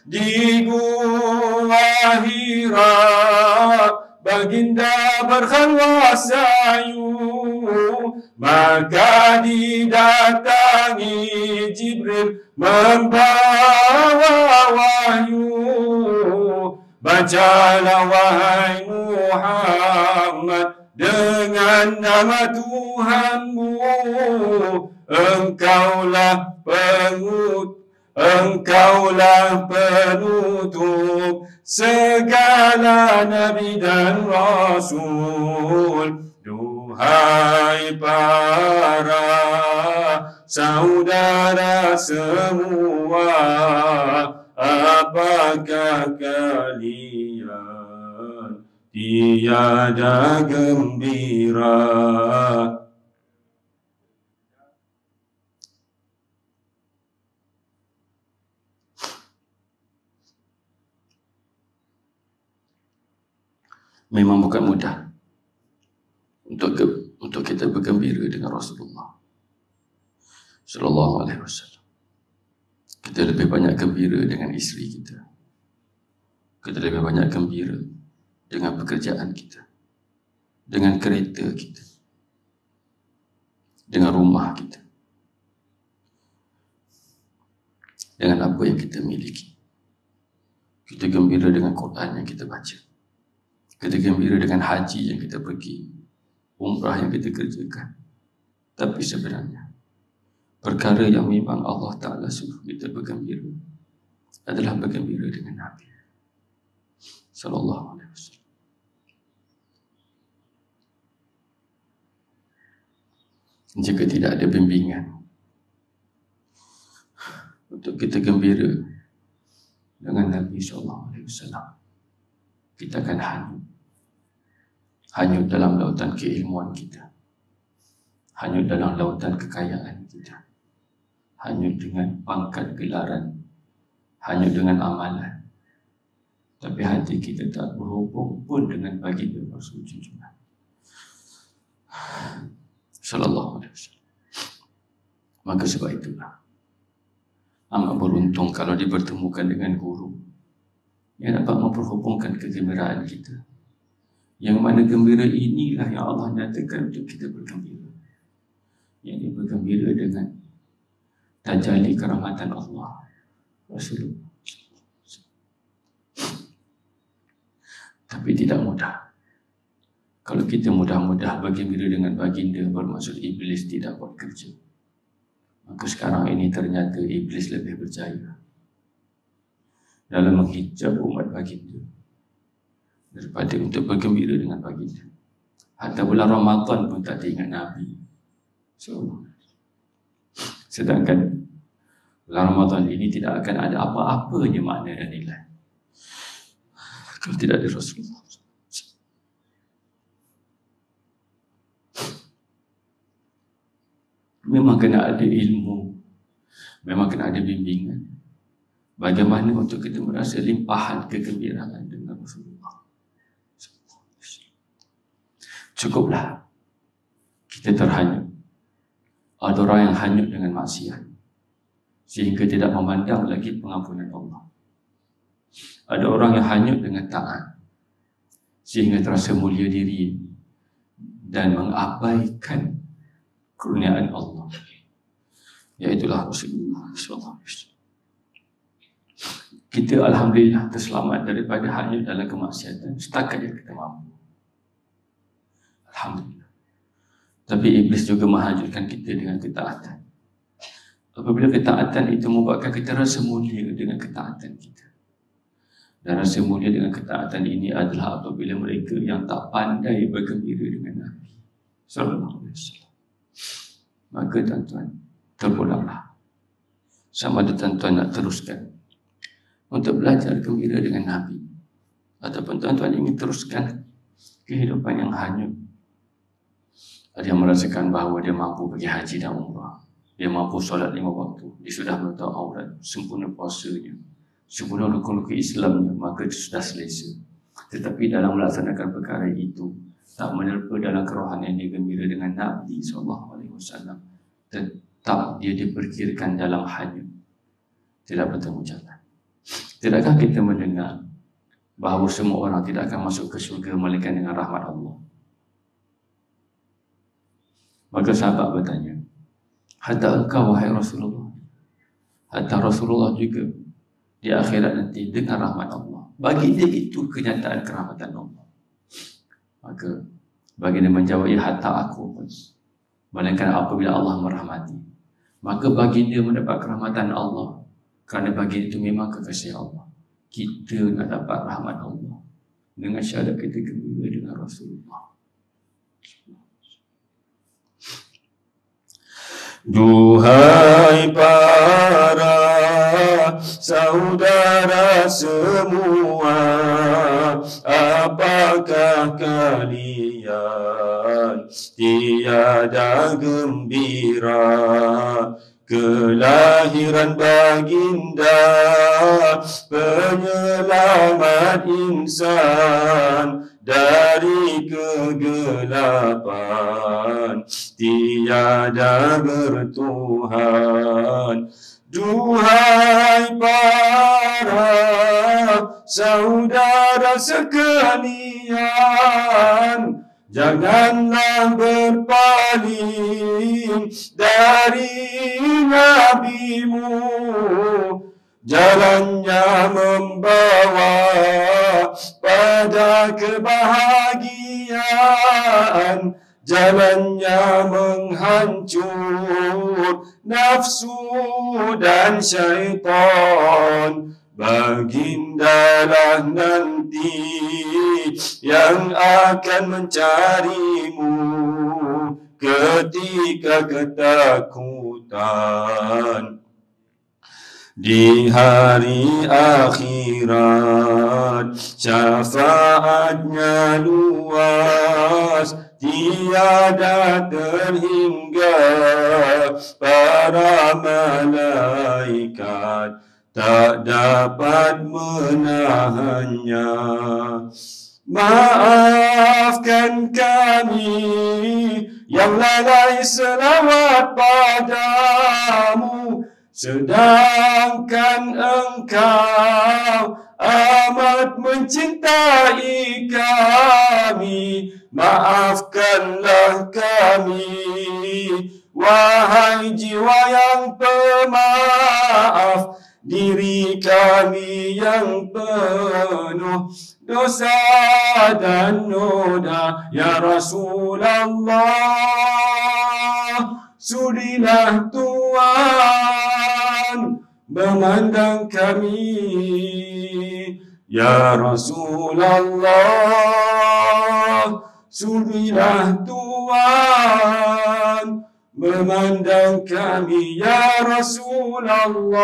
Di Gua Hira baginda berkhalwat sayu, maka didatangi Jibril membawa wahyu. Bacalah wahai Muhammad dengan nama Tuhanmu, Engkaulah penutup segala nabi dan rasul. Duhai para saudara semua, apakah kalian tiada gembira? Memang bukan mudah untuk kita bergembira dengan Rasulullah Sallallahu Alaihi Wasallam. Kita lebih banyak gembira dengan isteri kita. Kita lebih banyak gembira dengan pekerjaan kita, dengan kereta kita, dengan rumah kita, dengan apa yang kita miliki. Kita gembira dengan Quran yang kita baca. Kita gembira dengan haji yang kita pergi, umrah yang kita kerjakan. Tapi sebenarnya perkara yang memang Allah Ta'ala suruh kita bergembira adalah bergembira dengan Nabi Sallallahu Alaihi Wasallam. Jika tidak ada bimbingan untuk kita gembira dengan Nabi Sallallahu Alaihi Wasallam, kita akan hanyut dalam lautan keilmuan kita, hanyut dalam lautan kekayaan kita, hanyut dengan pangkat gelaran, hanyut dengan amalan, tapi hati kita tak berhubung pun dengan baginda Rasul junjungan Sallallahu Alaihi Wasallam. Maka sebab itulah amat beruntung kalau dipertemukan dengan guru yang dapat memperhubungkan kegembiraan kita, yang mana gembira inilah yang Allah nyatakan untuk kita bergembira, yang ini bergembira dengan tajalli kerahmatan Allah Rasulullah. Tapi tidak mudah. Kalau kita mudah-mudah bergembira dengan baginda, bermaksud iblis tidak buat kerja. Maka sekarang ini ternyata iblis lebih berjaya dalam menghijab umat baginda daripada untuk bergembira dengan baginda. Hatta bulan Ramadan pun tak ingat Nabi. So, sedangkan Bulan Ramadan ini tidak akan ada apa-apanya makna dan nilai kalau tidak ada Rasulullah. Memang kena ada ilmu, memang kena ada bimbingan. Bagaimana untuk kita merasa limpahan kegembiraan dengan Rasulullah. Cukuplah kita terhanyut. Ada orang yang hanyut dengan maksiat sehingga tidak memandang lagi pengampunan Allah. Ada orang yang hanyut dengan taat sehingga terasa mulia diri dan mengabaikan kurniaan Allah, yaitulah Rasulullah SAW. Kita alhamdulillah terselamat daripada hanyut dalam kemaksiatan setakat yang kita mampu. Alhamdulillah. Tapi iblis juga menghanyutkan kita dengan ketaatan. Apabila ketaatan itu membuatkan kita rasa mulia dengan ketaatan kita. Dan rasa mulia dengan ketaatan ini adalah apabila mereka yang tak pandai bergembira dengan Nabi sallallahu alaihi wasallam. Maka tuan-tuan, terpulanglah. Sama ada tuan-tuan nak teruskan untuk belajar gembira dengan Nabi, ataupun tuan-tuan ingin teruskan kehidupan yang hanyut. Ada yang merasakan bahawa dia mampu pergi haji dan umrah, dia mampu solat 5 waktu, dia sudah menutup aurat, sempurna puasanya, sempurna rukun-rukun Islamnya, maka dia sudah selesa. Tetapi dalam melaksanakan perkara itu tak menerpa dalam kerohanian dia gembira dengan Nabi SAW, tetap dia diperkirakan dalam hanyut, tidak bertemu jalan. Tidakkah kita mendengar bahawa semua orang tidak akan masuk ke syurga melainkan dengan rahmat Allah? Maka sahabat bertanya, hatta engkau wahai Rasulullah, hatta Rasulullah juga di akhirat nanti dengan rahmat Allah. Bagi dia itu kenyataan kerahmatan Allah. Maka baginda menjawab, ya hatta aku pun, melainkan apabila Allah merahmati, maka baginda mendapat kerahmatan Allah, kerana baginda itu memang kekasih Allah. Kita nak dapat rahmat Allah dengan syahadat kita gembira dengan Rasulullah. Duhai para saudara semua, apakah kalian tiada gembira kelahiran baginda penyelamat insan dari kegelapan tiada bertuhan. Duhai para saudara sekalian, janganlah berpaling dari Nabimu. Jalannya membawa pada kebahagiaan, jalannya menghancur nafsu dan syaitan. Bagindalah nanti yang akan mencarimu ketika ketakutan. Di hari akhirat syafaatnya luas, tiada terhingga para malaikat tak dapat menahannya. Maafkan kami yang lalai selawat padamu, sedangkan engkau amat mencintai kami. Maafkanlah kami, wahai jiwa yang pemaaf, diri kami yang penuh dosa dan noda. Ya Rasulullah, sudilah Tuhan memandang kami. Ya Rasulullah, sudilah Tuhan memandang kami ya Rasulullah.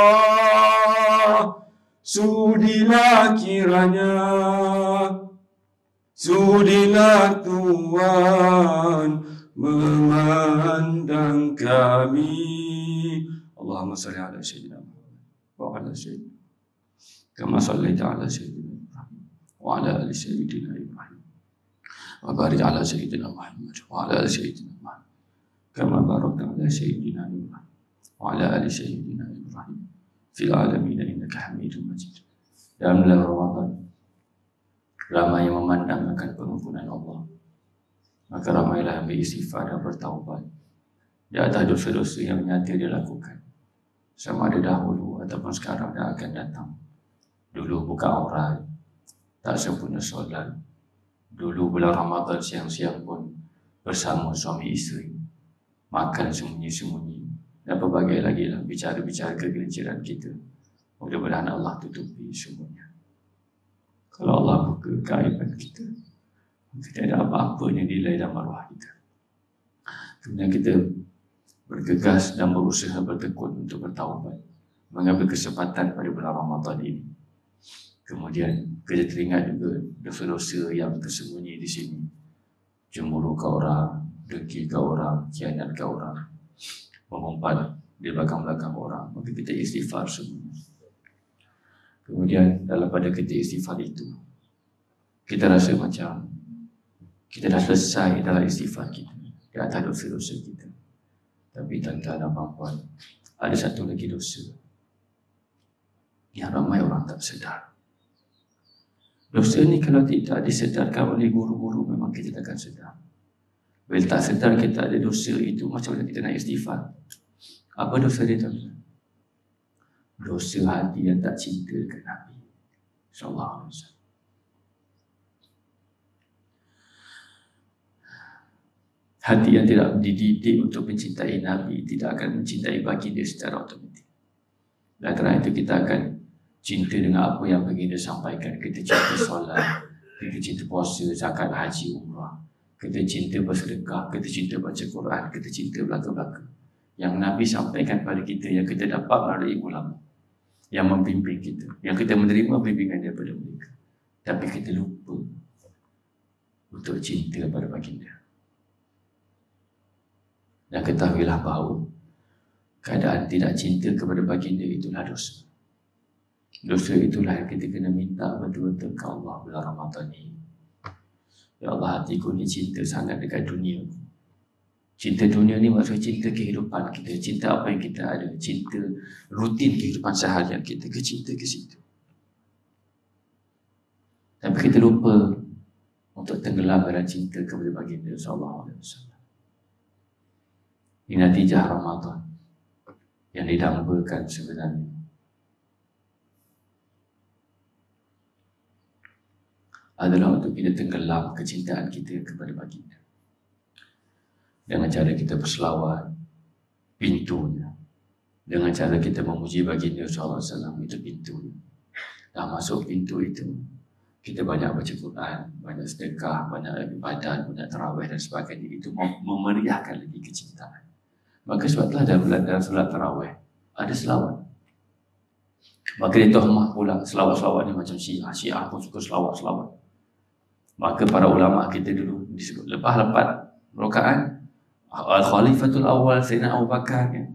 Sudilah kiranya, sudilah Tuhan memandang kami. Allahumma salli ala Sayyidina Muhammad wa ala Sayyidina kama sallaita ala Sayyidina Ibrahim wa ala ali Sayyidina Ibrahim wa barik ala Sayyidina Muhammad wa ala ali Sayyidina Muhammad kama barakta ala Sayyidina Ibrahim wa ala ali Sayyidina Ibrahim fil alamin innaka Hamidum Majid. Dalam bulan Ramadan ramai yang memandang akan pengampunan Allah, maka ramailah yang beristighfar dan bertaubat di atas dosa-dosa yang nyata dia lakukan, sama ada dahulu ataupun sekarang dan akan datang. Dulu buka aurat, tak sempurna solat. Dulu bulan Ramadan siang-siang pun bersama suami isteri, makan sembunyi-sembunyi, dan berbagai lagi lah bicara-bicara kegelinciran kita. Mudah-mudahan Allah tutupi semuanya. Kalau Allah buka keaiban kita, tidak ada apa-apa yang nilai dalam maruah kita. Kemudian kita bergegas dan berusaha bertekun untuk bertaubat, mengambil kesempatan pada bulan Ramadan ini. Kemudian kita teringat juga dosa-dosa yang tersembunyi di sini. Cemburu ke orang, dengki ke orang, khianat ke orang, mengumpat di belakang-belakang orang. Maka kita istighfar semua. Kemudian dalam pada kita istighfar itu, kita rasa macam kita dah selesai dalam istighfar kita di atas dosa-dosa kita. Tapi tuan-tuan dan puan-puan, ada satu lagi dosa yang ramai orang tak sedar. Dosa ni kalau tidak disedarkan oleh guru-guru, memang kita takkan sedar. Bila tak sedar kita ada dosa itu, macam mana kita nak istighfar? Apa dosa dia, tuan-tuan? Dosa hati yang tak cinta ke Nabi sallallahu alaihi wasallam. Hati yang tidak dididik untuk mencintai Nabi tidak akan mencintai baginda secara otomatik. Dan kerana itu kita akan cinta dengan apa yang baginda sampaikan. Kita cinta solat, kita cinta puasa, zakat, haji, umrah. Kita cinta bersedekah, kita cinta baca Quran, kita cinta belaka-belaka yang Nabi sampaikan pada kita, yang kita dapat melalui ulama yang membimbing kita, yang kita menerima bimbingan daripada mereka. Tapi kita lupa untuk cinta pada baginda. Dan ketahuilah bahawa keadaan tidak cinta kepada baginda itulah dosa. Dosa itulah yang kita kena minta betul-betul ke Allah bulan Ramadan ini. Ya Allah, hatiku ni cinta sangat dekat dunia. Cinta dunia ni maksud cinta kehidupan kita, cinta apa yang kita ada, cinta rutin kehidupan seharian kita, cinta ke situ. Tapi kita lupa untuk tenggelam dalam cinta kepada baginda sallallahu alaihi wasallam. Ini natijah Ramadan yang didambakan sebenarnya adalah untuk kita tenggelam kecintaan kita kepada baginda. Dengan cara kita berselawat, pintunya. Dengan cara kita memuji baginda sallallahu alaihi wasallam, itu pintunya. Dah masuk pintu itu, kita banyak baca Quran, banyak sedekah, banyak ibadat, banyak tarawih dan sebagainya. Itu memeriahkan lagi kecintaan. Maka sebablah dalam solat tarawih ada selawat. Maka dia tuhmah pula selawat-selawat ni macam Syiah. Syiah pun suka selawat-selawat. Maka para ulama kita dulu disebut lepas rakaat Al-Khalifatul Awal Sayyidina Abu Bakar, kan?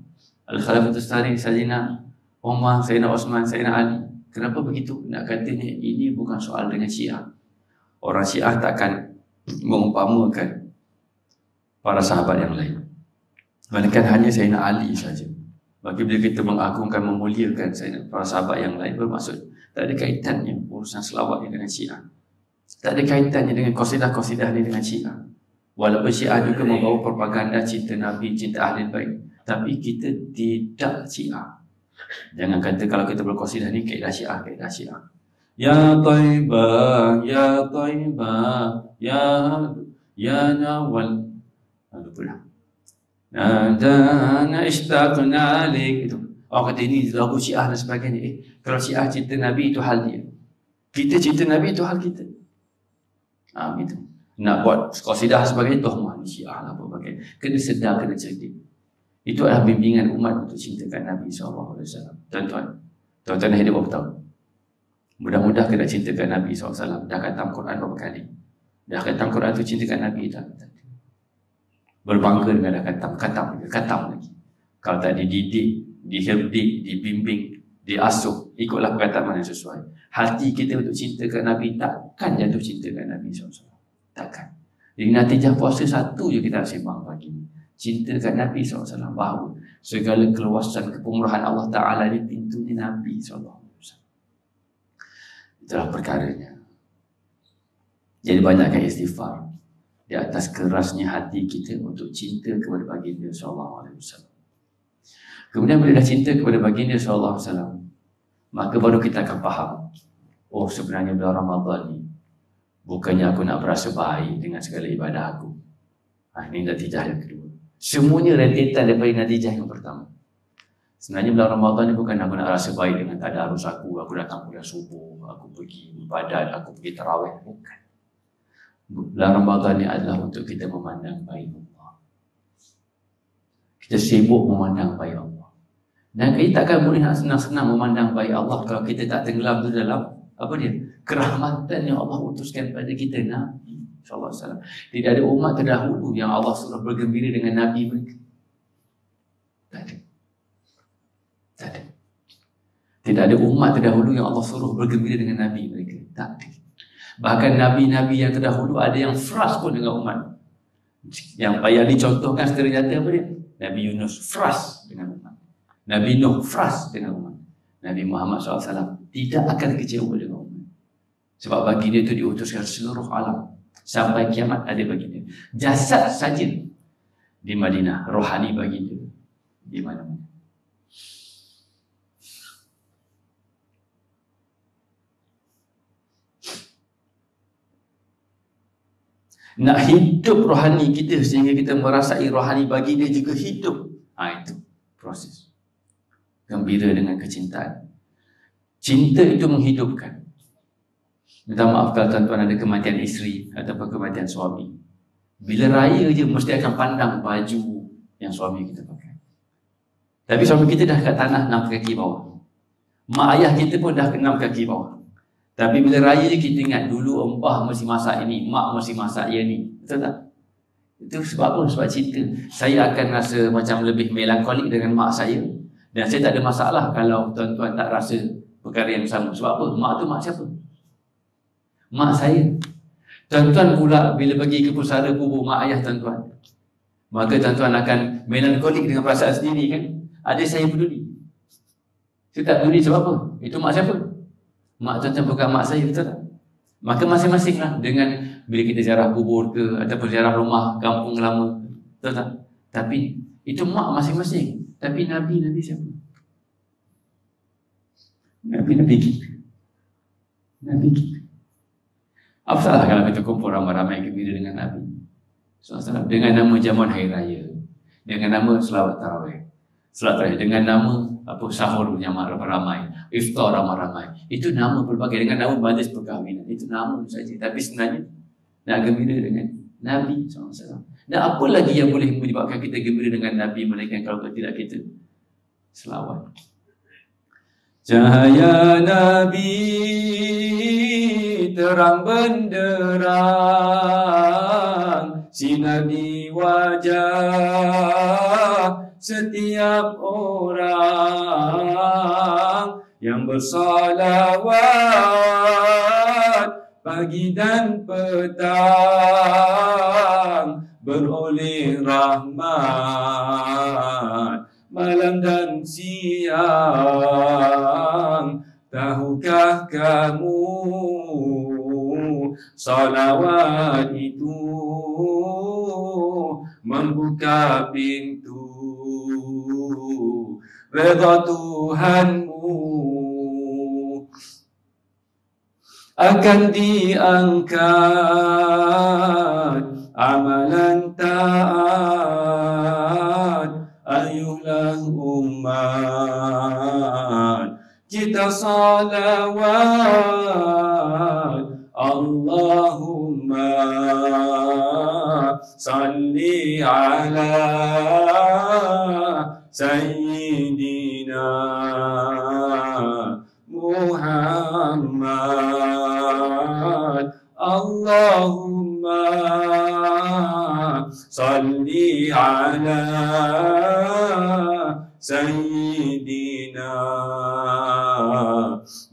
Al-Khalifatul Tsani Sayyidina Umar, Sayyidina Osman, Sayyidina Ali. Kenapa begitu? Nak katanya ini bukan soal dengan Syiah. Orang Syiah takkan mengumpamakan para sahabat yang lain, melainkan hanya Sayyidina Ali saja. Maka bila kita mengagungkan, memuliakan para sahabat yang lain, bermaksud tak ada kaitannya urusan selawat dengan Syiah. Tak ada kaitannya dengan qasidah-qasidah ni dengan Syiah. Walaupun Syiah juga membawa propaganda cinta Nabi, cinta Ahlul Bait, tapi kita tidak Syiah. Jangan kata kalau kita berqasidah ni kaedah Syiah, kaedah Syiah. Ya Taibah, ya Taibah, ya Nawal. Lalu pula. Nadana ishtaqna alik. Itu. Orang kata ini lagu Syiah dan sebagainya. Kalau Syiah cinta Nabi itu hal dia. Kita cinta Nabi itu hal kita. Gitu. Nak buat qasidah sebagainya, tuhmah ni Syiah lah, berbagai. Kena sedar, kena cerdik. Itu adalah bimbingan umat untuk cintakan Nabi SAW. Tuan-tuan dah hidup berapa tahun? Mudah-mudah kita cintakan Nabi SAW. Dah khatam Quran berapa kali? Dah khatam Quran tu cintakan Nabi tak? Berbangga dengan dah khatam lagi. Kalau tak dididik, diherdik, dibimbing, diasuh, ikutlah perkataan yang sesuai. Hati kita untuk cintakan Nabi takkan jatuh cintakan Nabi SAW. Takkan. Jadi natijah puasa satu je kita sembang pagi ni. Cintakan Nabi SAW, bahawa segala keluasan kepemurahan Allah Ta'ala di pintunya Nabi SAW. Itulah perkaranya. Jadi banyakkan istighfar di atas kerasnya hati kita untuk cinta kepada baginda SAW. Kemudian bila dah cinta kepada baginda SAW, maka baru kita akan faham, oh sebenarnya bulan Ramadan ni bukannya aku nak berasa baik dengan segala ibadah aku. Ini natijah yang kedua. Semuanya rentetan daripada natijah yang pertama. Sebenarnya bulan Ramadan ni bukan aku nak rasa baik dengan tadarus aku datang kuliah subuh, aku pergi ibadat, aku pergi tarawih. Bukan. Bulan Ramadan ni adalah untuk kita memandang baik Allah. Kita sibuk memandang baik Allah. Dan kita takkan boleh nak senang-senang memandang baik Allah kalau kita tak tenggelam tu dalam apa dia? Kerahmatan yang Allah utuskan pada kita Nabi SAW. Tidak ada umat terdahulu yang Allah suruh bergembira dengan Nabi mereka. Tak ada. Tak ada. Tidak ada umat terdahulu yang Allah suruh bergembira dengan Nabi mereka. Tak ada. Bahkan Nabi-Nabi yang terdahulu ada yang frust pun dengan umat. Yang payah dicontohkan secara nyata apa dia? Nabi Yunus frust dengan umat. Nabi Nuh frust dengan umat. Nabi Muhammad SAW tidak akan kecewa dengan umat. Sebab bagi dia itu diutuskan seluruh alam. Sampai kiamat ada bagi dia. Jasad saja di Madinah, rohani bagi dia di mana-mana. Nak hidup rohani kita sehingga kita merasai rohani bagi dia juga hidup. Itu proses. Gembira dengan kecintaan. Cinta itu menghidupkan. Minta maaf kalau tuan-tuan ada kematian isteri ataupun kematian suami. Bila raya je mesti akan pandang baju yang suami kita pakai. Tapi suami kita dah kat tanah 6 kaki bawah. Mak ayah kita pun dah 6 kaki bawah. Tapi bila raya je kita ingat dulu empah mesti masak ini, mak mesti masak yang ni. Betul tak? Itu sebab apa? Sebab cinta. Saya akan rasa macam lebih melankolik dengan mak saya. Dan saya tak ada masalah kalau tuan-tuan tak rasa perkara yang sama. Sebab apa? Mak tu mak siapa? Mak saya. Tuan-tuan pula bila pergi ke pusara kubur mak ayah tuan-tuan, maka tuan-tuan akan melankolik dengan perasaan sendiri kan? Ada saya peduli. Saya tak peduli sebab apa? Itu mak siapa? Mak tuan-tuan bukan mak saya, betul tak? Maka masing-masing lah dengan bila kita ziarah kubur ke ataupun ziarah rumah kampung lama, betul tak? Tapi itu mak masing-masing. Tapi Nabi siapa? Nabi kita. Nabi kita. Apa salah kalau kita kumpul ramai-ramai gembira dengan Nabi SAW, dengan nama jamuan hari raya, dengan nama selawat tarawih, dengan nama sahur ramai-ramai, iftar ramai-ramai. Itu nama pelbagai, dengan nama majlis perkahwinan. Itu nama saja. Tapi sebenarnya nak gembira dengan Nabi SAW. Dan apa lagi yang boleh menyebabkan kita gembira dengan Nabi melainkan kalau tidak kita selawat. Cahaya Nabi terang benderang, sinar di wajah setiap orang yang bersalawat pagi dan petang, beroleh rahmat malam dan siang. Tahukah kamu salawat itu membuka pintu redha Tuhanmu, akan diangkat amalan taat. Ayuhlah umat kita salawat. Allahumma salli ala Sayyidina Muhammad. Allahumma salli ala Sayyidina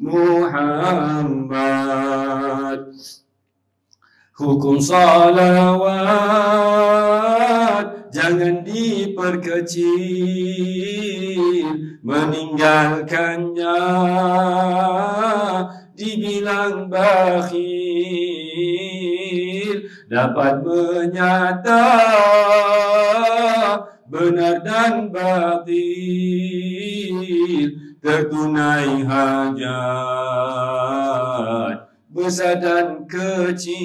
Muhammad. Hukum salawat jangan diperkecil, meninggalkannya dibilang bakhil. Dapat menyata benar dan batil, tertunai hajat besar dan kecil,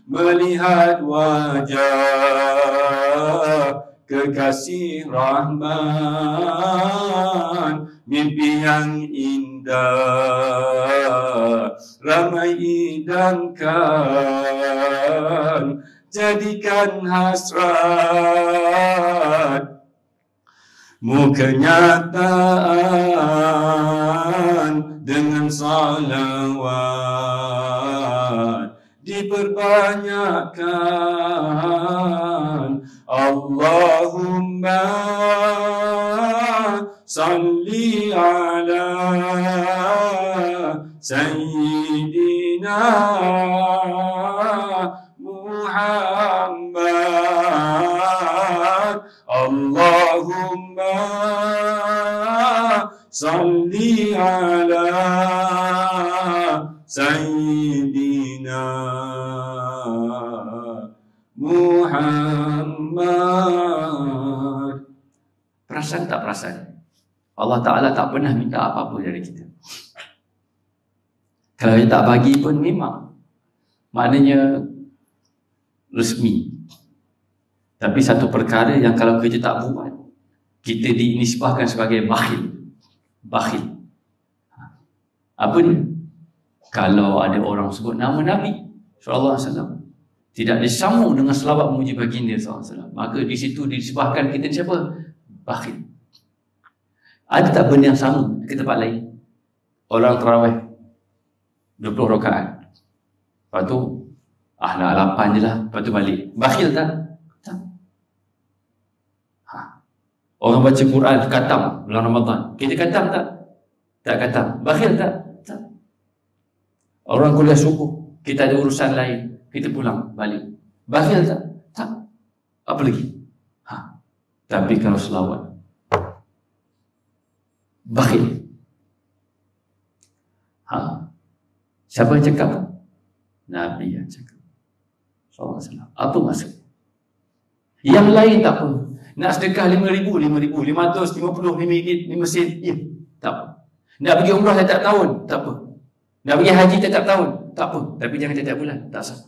melihat wajah kekasih Rahman, mimpi yang indah ramai idamkan, jadikan hasrat mu kenyataan dengan salawat diperbanyakkan. Allahumma salli ala Sayyidina Muhammad. Allahumma salli ala Sayyidina Muhammad. Perasan tak perasan? Allah Ta'ala tak pernah minta apa-apa dari kita. Kalau dia tak bagi pun memang maknanya resmi. Tapi satu perkara yang kalau kita tak buat, kita dinisbahkan sebagai bakhil. Bakhil. Apa ni? Kalau ada orang sebut nama Nabi SAW, tidak disambung dengan selawat memuji baginda SAW, maka di situ dinisbahkan kita siapa? Bakhil. Ada tak benda yang sama ke tempat lain? Orang tarawih 20 rakaat, lepas tu nak 8 je lah, lepas tu balik. Bakhil tak? Tak. Orang baca Quran khatam bulan Ramadan, kita khatam tak? Tak khatam. Bakhil tak? Tak. Orang kuliah subuh, kita ada urusan lain, kita pulang balik. Bakhil tak? Tak. Apa lagi? Tapi kalau selawat, bakhil. Siapa yang cakap? Nabi yang cakap. SAW. Apa maksud? Yang lain tak apa. Nak sedekah 5,000, 5,000, 550, 5 sen, ya, tak apa. Nak pergi umrah setiap tahun, tak apa. Nak pergi haji setiap tahun, tak apa. Tapi jangan setiap bulan, tak sah.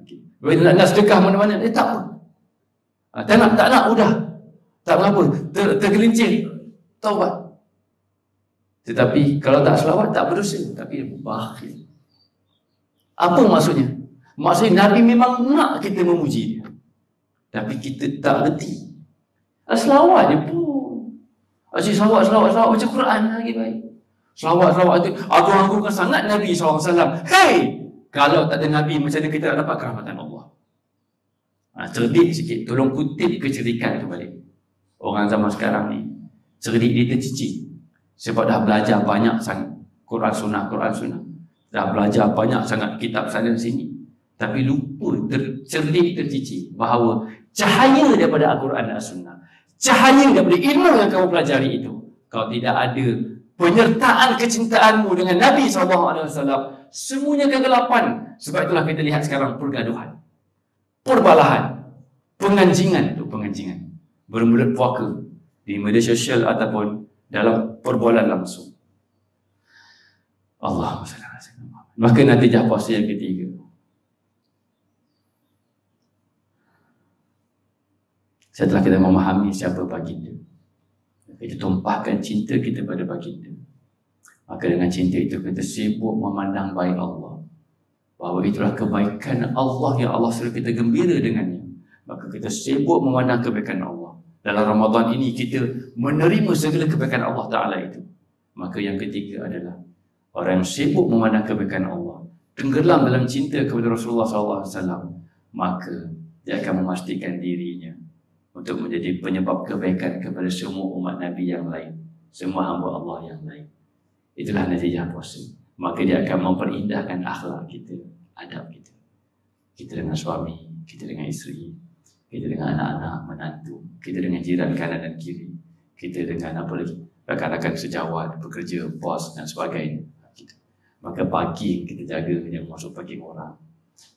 Okay. Nak sedekah mana-mana, tak apa. Tak nak, udah. Tak mengapa, tergelincir, taubat. Tetapi kalau tak selawat, tak berdosa. Tapi bakhil. Apa maksudnya? Maksudnya Nabi memang nak kita memuji dia, tapi kita tak reti. Selawat je pun. Asyik selawat baca Quran lagi baik. Selawat tu agung-agungkan sangat Nabi SAW. Hey! Kalau tak ada Nabi, macam mana kita nak dapat kerahmatan Allah? Cerdik sikit. Tolong kutip kecerdikan tu balik. Orang zaman sekarang ni cerdik dia tercicik. Sebab dah belajar banyak sangat Quran Sunnah. Dah belajar banyak sangat kitab sana sini, tapi lupa, cerdik tercicik bahawa cahaya daripada Al-Quran dan Sunnah, cahaya daripada ilmu yang kamu pelajari itu, kalau tidak ada penyertaan kecintaanmu dengan Nabi SAW, semuanya kegelapan. Sebab itulah kita lihat sekarang pergaduhan, perbalahan, penganjingan bermula puaka di media sosial ataupun dalam perbualan langsung. Allahumma salli ala sayyidina Muhammad. Maka natijah puasa yang ketiga, setelah kita memahami siapa baginda, kita tumpahkan cinta kita pada baginda, maka dengan cinta itu kita sibuk memandang baik Allah, bahawa itulah kebaikan Allah yang Allah suruh kita gembira dengannya. Maka kita sibuk memandang kebaikan Allah. Dalam Ramadan ini kita menerima segala kebaikan Allah Ta'ala itu. Maka yang ketiga adalah orang yang sibuk memandang kebaikan Allah, tenggelam dalam cinta kepada Rasulullah SAW, maka dia akan memastikan dirinya untuk menjadi penyebab kebaikan kepada semua umat Nabi yang lain, semua hamba Allah yang lain. Itulah natijah puasa. Maka dia akan memperindahkan akhlak kita, adab kita. Kita dengan suami, kita dengan isteri, kita dengan anak-anak, menantu, kita dengan jiran kanan dan kiri, kita dengan apa lagi, rakan-rakan sejawat, pekerja, bos dan sebagainya. Maka pagi kita jaga yang masuk pagi orang,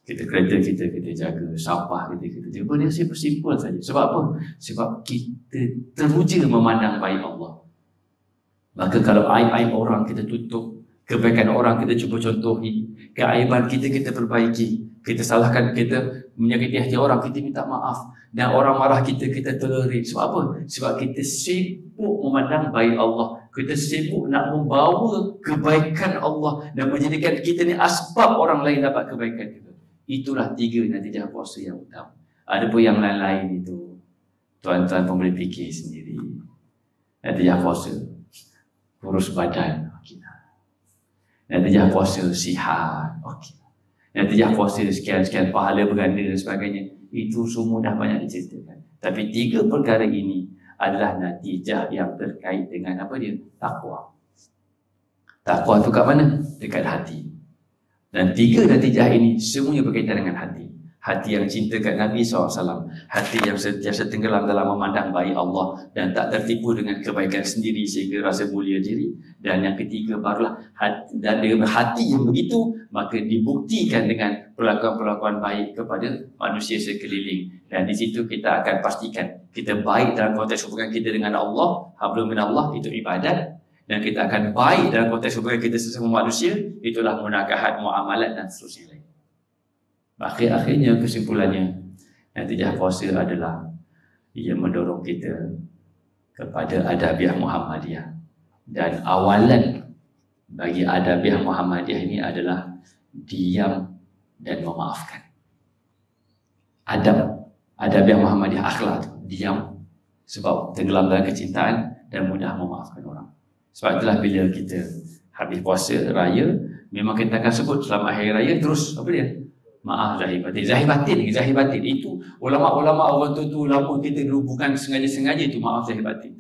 kita kereta kita jaga, sampah kita jaga. Benda simple saja. Sebab apa? Sebab kita teruja memandang baik Allah. Maka kalau aib-aib orang kita tutup, kebaikan orang kita cuba contohi, keaiban kita perbaiki, kita salahkan, kita menyakiti hati orang, kita minta maaf, dan orang marah kita tolerate. Sebab apa? Sebab kita sibuk memandang baik Allah, kita sibuk nak membawa kebaikan Allah dan menjadikan kita ni asbab orang lain dapat kebaikan kita. Itulah 3 natijah puasa yang utama. Ada pun yang lain-lain itu tuan-tuan pun boleh fikir sendiri. Natijah puasa, kurus badan, okey. Natijah puasa, sihat, okey. Natijah puasa, sekian-sekian pahala berganda dan sebagainya, itu semua dah banyak diceritakan. Tapi 3 perkara ini adalah natijah yang terkait dengan apa dia? Takwa. Takwa tu kat mana? Dekat hati. Dan 3 natijah ini semuanya berkaitan dengan hati. Hati yang cinta kat Nabi SAW, hati yang sentiasa tenggelam dalam memandang baik Allah dan tak tertipu dengan kebaikan sendiri sehingga rasa mulia diri. Dan yang ketiga barulah hati, dan dengan hati yang begitu maka dibuktikan dengan perlakuan-perlakuan baik kepada manusia sekeliling. Dan di situ kita akan pastikan kita baik dalam konteks hubungan kita dengan Allah, hablum minallah, itu ibadat. Dan kita akan baik dalam konteks hubungan kita sesama manusia, itulah munakahat, muamalat dan seterusnya lain. Akhir-akhirnya kesimpulannya, natijah puasa adalah ia mendorong kita kepada adabiah Muhammadiyah. Dan awalan bagi adabiah Muhammadiyah ini adalah diam dan memaafkan. Adabiah Muhammadiyah, akhlak, diam, sebab tenggelam dalam kecintaan dan mudah memaafkan orang. Sebab itulah bila kita habis puasa raya, memang kita akan sebut selama akhir raya terus apa dia? Maaf zahir batin. Zahir batin itu ulama-ulama orang tu lama kita dulu bukan sengaja-sengaja itu maaf zahir batin.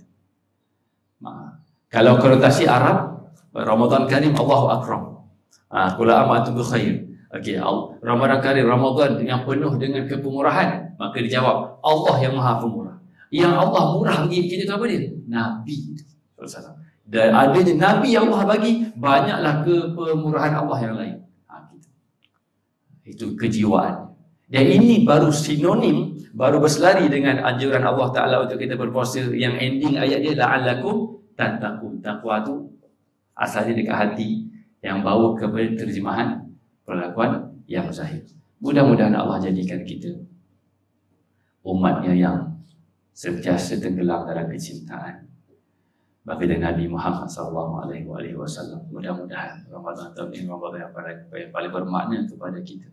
Maaf. Kalau konotasi Arab, Ramadan Karim, Allahu Akram. Kula amantum bi khair. Okey, Ramadan Karim, Ramadan yang penuh dengan kepemurahan, maka dijawab Allah yang Maha Pemurah. Yang Allah murah bagi kita tu apa dia? Nabi sallallahu alaihi wasallam. Dan adanya Nabi yang Allah bagi, banyaklah kepemurahan Allah yang lain. Itu kejiwaan. Dan ini baru sinonim, baru berselari dengan anjuran Allah Ta'ala untuk kita berpuasa yang ending ayat dia la'allakum tattaqun. Taqwa tu asalnya dekat hati, yang bawa kepada terjemahan perlakuan yang zahir. Mudah-mudahan Allah jadikan kita umatnya yang sentiasa tenggelam dalam kecintaan bagi Nabi Muhammad SAW. Mudah-mudahan Ramadan tahun ini Ramadan yang paling bermakna kepada kita.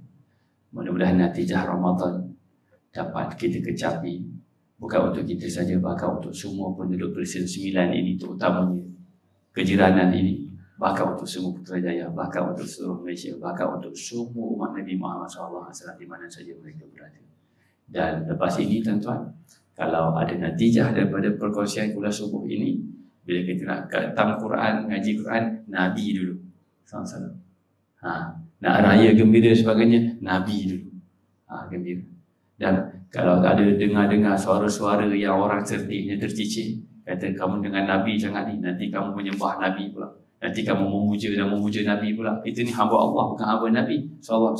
Mudah-mudahan natijah Ramadan dapat kita kecapi, bukan untuk kita saja, bahkan untuk semua penduduk Presiden 9 ini, terutamanya kejiranan ini, bahkan untuk semua Putrajaya, bahkan untuk seluruh Malaysia, bahkan untuk semua umat Nabi Muhammad SAW di mana saja mereka berada. Dan lepas ini tuan-tuan, kalau ada natijah daripada perkongsian kuliah subuh ini, bila kita nak khatam Quran, ngaji Quran, Nabi dulu SAW. Nak raya gembira sebagainya, Nabi dulu gembira. Dan kalau ada dengar-dengar suara-suara yang orang cerdiknya tercicir, kata kamu dengan Nabi sangat ni, nanti kamu menyembah Nabi pula, nanti kamu memuja dan memuja Nabi pula, itu ni hamba Allah bukan hamba Nabi SAW.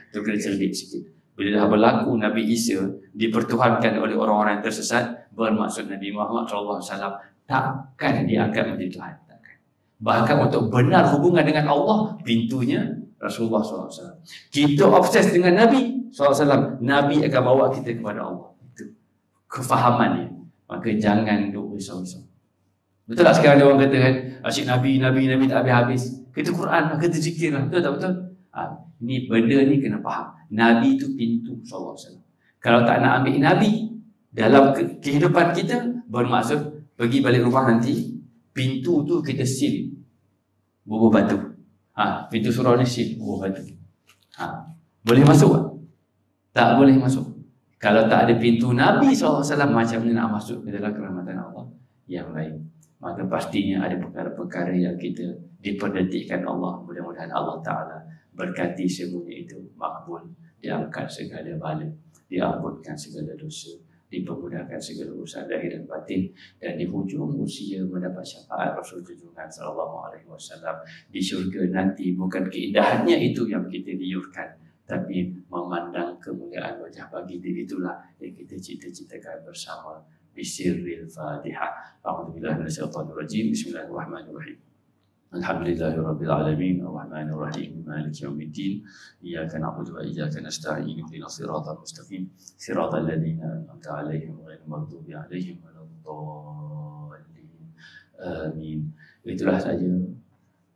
Itu kena cerdik sikit. Bila dah berlaku Nabi Isa dipertuhankan oleh orang-orang yang tersesat, bermaksud Nabi Muhammad SAW takkan diangkat menjadi Tuhan. Takkan. Bahkan untuk benar hubungan dengan Allah, pintunya Rasulullah SAW. Kita obses dengan Nabi SAW, Nabi akan bawa kita kepada Allah. Itu kefahamannya. Maka jangan duk risau-risau. Betul tak sekarang ada orang kata kan, asyik Nabi tak habis-habis. Kita Quran, kita zikir lah. Betul tak betul? Ini benda ni kena faham. Nabi itu pintu SAW. Kalau tak nak ambil Nabi, dalam kehidupan kita, bermaksud pergi balik rumah nanti, pintu tu kita seal bubuh batu. Pintu surau ni seal bubuh batu. Boleh masuk tak? Tak boleh masuk. Kalau tak ada pintu Nabi SAW, macam mana nak masuk ke dalam kerahmatan Allah yang lain? Maka pastinya ada perkara-perkara yang kita diperdetikkan Allah. Mudah-mudahan Allah Ta'ala berkati semuanya itu makbul, diangkat segala bala, diampunkan segala dosa, dipermudahkan segala urusan lahir dan batin, dan di hujung usia mendapat syafaat Rasul junjungan sallallahu alaihi wasallam di syurga nanti. Bukan keindahannya itu yang kita liurkan, tapi memandang kemuliaan wajah baginda, itulah yang kita cita-citakan bersama. Bisirril Fatihah. A'udzubillahi minasyaitonir rajim. Bismillahirrahmanirrahim. Alhamdulillahirabbil alamin, arrahmanir rahim, maliki yaumiddin. Iyyaka na'budu wa iyyaka nasta'in. Ihdinas siratal mustaqim, siratal ladzina an'amta 'alaihim ghairil maghdubi 'alaihim waladdallin. Amin. Itulah saja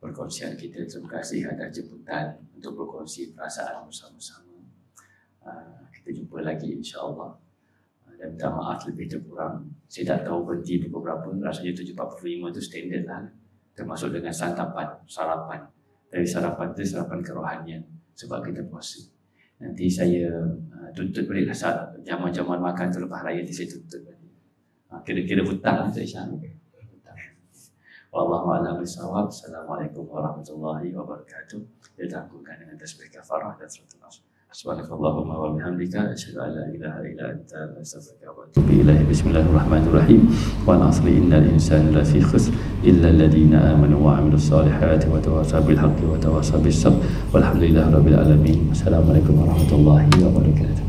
perkongsian kita. Terima kasih atas jemputan untuk berkongsi perasaan bersama-sama. Kita jumpa lagi insya-Allah. Dan minta maaf lebih terkurang. Saya tak tahu berhenti pukul berapa. Rasanya 7.45 itu standard lah. Termasuk dengan sarapan. Dari sarapan itu sarapan kerohanian. Sebab kita puasa. Nanti saya tuntut balik saat jaman-jaman makan tu lepas raya, nanti saya tuntut balik. Kira-kira hutang tu insya-Allah. Wallahu a'lam bishawab. Assalamualaikum warahmatullahi wabarakatuh. Kita tangguhkan dengan tasbih kafarah dan suratul Nas. Subhanakallahumma wa bihamdika asyhadu an la ilaha illa anta astaghfiruka wa atubu ilaik. Bismillahirrahmanirrahim. Wal 'asri innal insana lafi khusr illa alladziina aamanu wa 'amilus solihati wa tawassaw bil haqqi wa tawassaw bis sabr. Walhamdulillahirabbil alamin. Assalamualaikum warahmatullahi wabarakatuh.